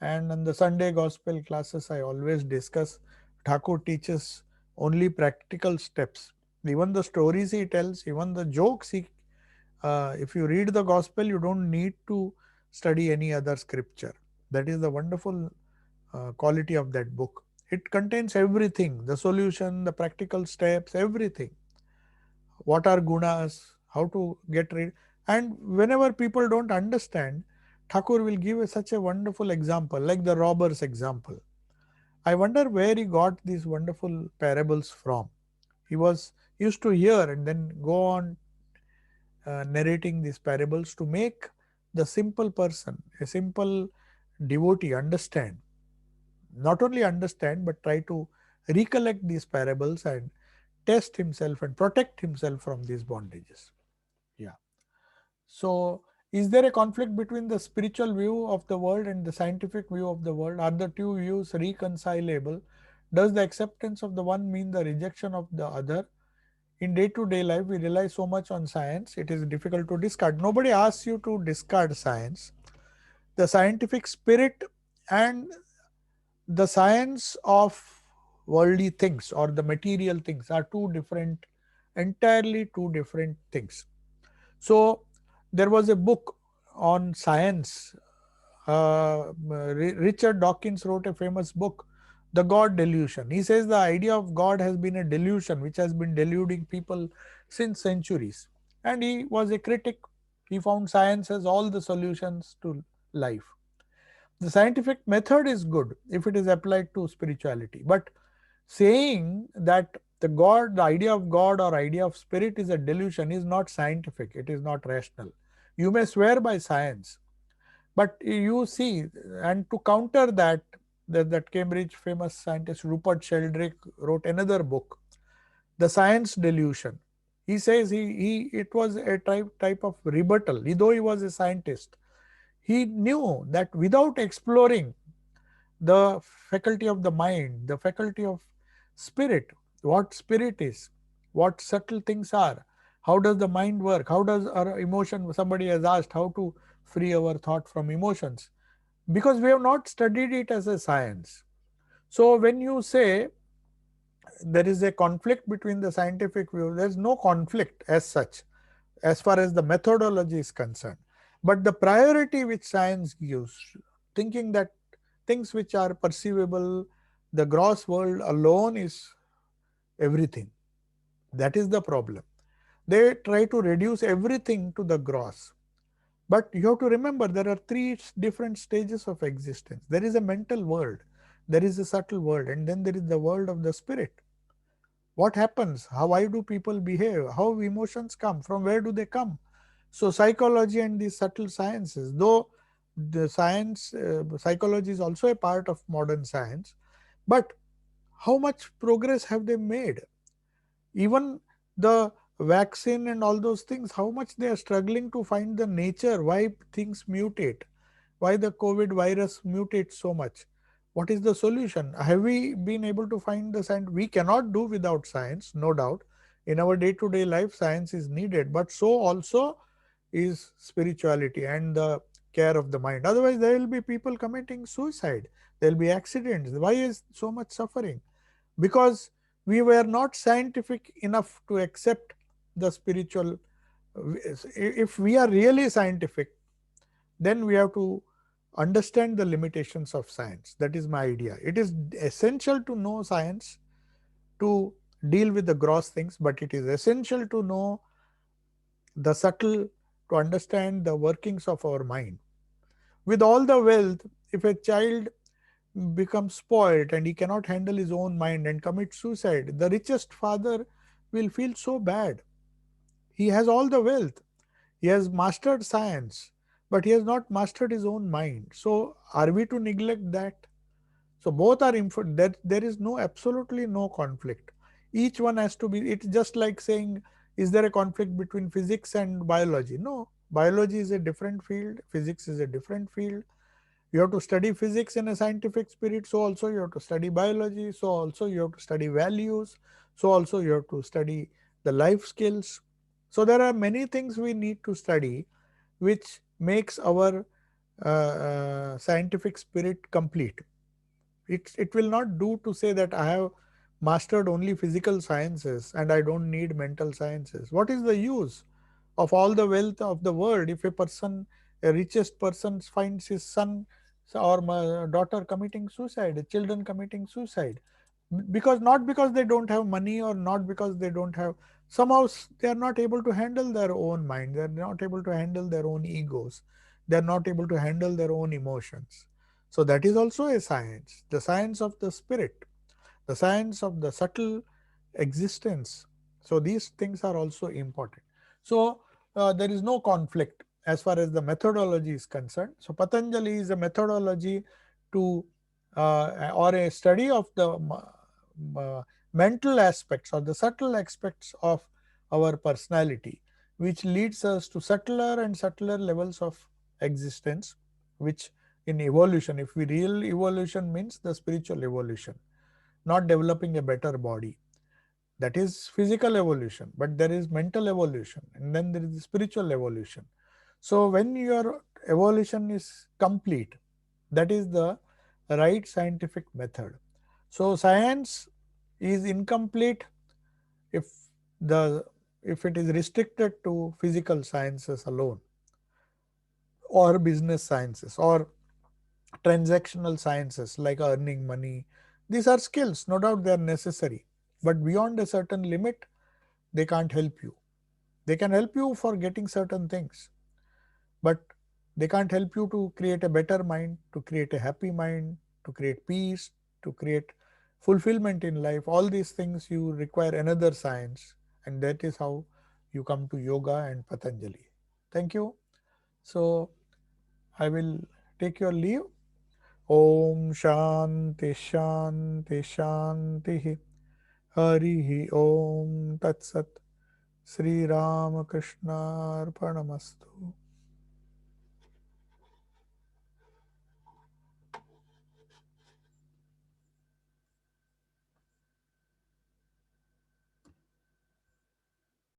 And in the Sunday gospel classes, I always discuss, Thakur teaches only practical steps. Even the stories he tells, even the jokes if you read the gospel, you don't need to study any other scripture. That is the wonderful quality of that book. It contains everything, the solution, the practical steps, everything. What are gunas, how to get rid. And whenever people don't understand, Thakur will give such a wonderful example, like the robber's example. I wonder where he got these wonderful parables from. He was used to hear and then go on narrating these parables to make the simple person, a simple devotee, understand. Not only understand, but try to recollect these parables and test himself and protect himself from these bondages. Yeah. So, is there a conflict between the spiritual view of the world and the scientific view of the world? Are the two views reconcilable? Does the acceptance of the one mean the rejection of the other? In day to day life, we rely so much on science, it is difficult to discard. Nobody asks you to discard science. The scientific spirit and the science of worldly things or the material things are two different, entirely two different things. So, there was a book on science. Richard Dawkins wrote a famous book, The God Delusion. He says the idea of God has been a delusion which has been deluding people since centuries. And he was a critic. He found science has all the solutions to life. The scientific method is good if it is applied to spirituality. But saying that the idea of God or idea of spirit is a delusion is not scientific, it is not rational. You may swear by science, but you see, and to counter that, that Cambridge famous scientist Rupert Sheldrake wrote another book, The Science Delusion. He says he it was a type of rebuttal. Though he was a scientist, he knew that without exploring the faculty of the mind, the faculty of spirit, what spirit is, what subtle things are, how does the mind work, how does our emotion, somebody has asked how to free our thought from emotions, because we have not studied it as a science. So when you say there is a conflict between the scientific view, there is no conflict as such, as far as the methodology is concerned. But the priority which science gives, thinking that things which are perceivable, the gross world alone is everything. That is the problem. They try to reduce everything to the gross. But you have to remember there are three different stages of existence. There is a mental world, there is a subtle world, and then there is the world of the spirit. What happens? Why do people behave? How emotions come? From where do they come? So psychology and these subtle sciences, though the science, psychology is also a part of modern science, but how much progress have they made? Even the vaccine and all those things, how much they are struggling to find the nature, why things mutate, why the COVID virus mutates so much. What is the solution? Have we been able to find the science? We cannot do without science, no doubt. In our day to day life, science is needed, but so also is spirituality and the care of the mind. Otherwise, there will be people committing suicide, there will be accidents. Why is so much suffering? Because we were not scientific enough to accept the spiritual. If we are really scientific, then we have to understand the limitations of science. That is my idea. It is essential to know science to deal with the gross things, but it is essential to know the subtle, to understand the workings of our mind. With all the wealth, if a child becomes spoiled and he cannot handle his own mind and commits suicide, the richest father will feel so bad. He has all the wealth, he has mastered science, but he has not mastered his own mind. So, are we to neglect that? So both are there is no absolutely no conflict. Each one has to be. It's just like saying, is there a conflict between physics and biology? No, biology is a different field. Physics is a different field. You have to study physics in a scientific spirit. So also you have to study biology. So also you have to study values. So also you have to study the life skills. So there are many things we need to study, which makes our scientific spirit complete. It will not do to say that I have mastered only physical sciences and I don't need mental sciences. What is the use of all the wealth of the world if a person, a richest person, finds his son or daughter committing suicide, children committing suicide? Because not because they don't have money or not because they don't have, somehow they are not able to handle their own mind, they are not able to handle their own egos, they are not able to handle their own emotions. So that is also a science, the science of the spirit, the science of the subtle existence. So these things are also important. So there is no conflict as far as the methodology is concerned. So Patanjali is a methodology to or a study of the mental aspects or the subtle aspects of our personality, which leads us to subtler and subtler levels of existence, which in evolution, if we real evolution means the spiritual evolution, not developing a better body. That is physical evolution, but there is mental evolution and then there is spiritual evolution. So when your evolution is complete, that is the right scientific method. So science is incomplete if the if it is restricted to physical sciences alone or business sciences or transactional sciences like earning money. These are skills, no doubt they are necessary, but beyond a certain limit, they can't help you. They can help you for getting certain things, but they can't help you to create a better mind, to create a happy mind, to create peace, to create fulfillment in life. All these things you require another science, and that is how you come to yoga and Patanjali. Thank you. So I will take your leave. Om Shanti Shanti Shanti Harihi Om Tat Sat Sri Ramakrishna Arpanamastu.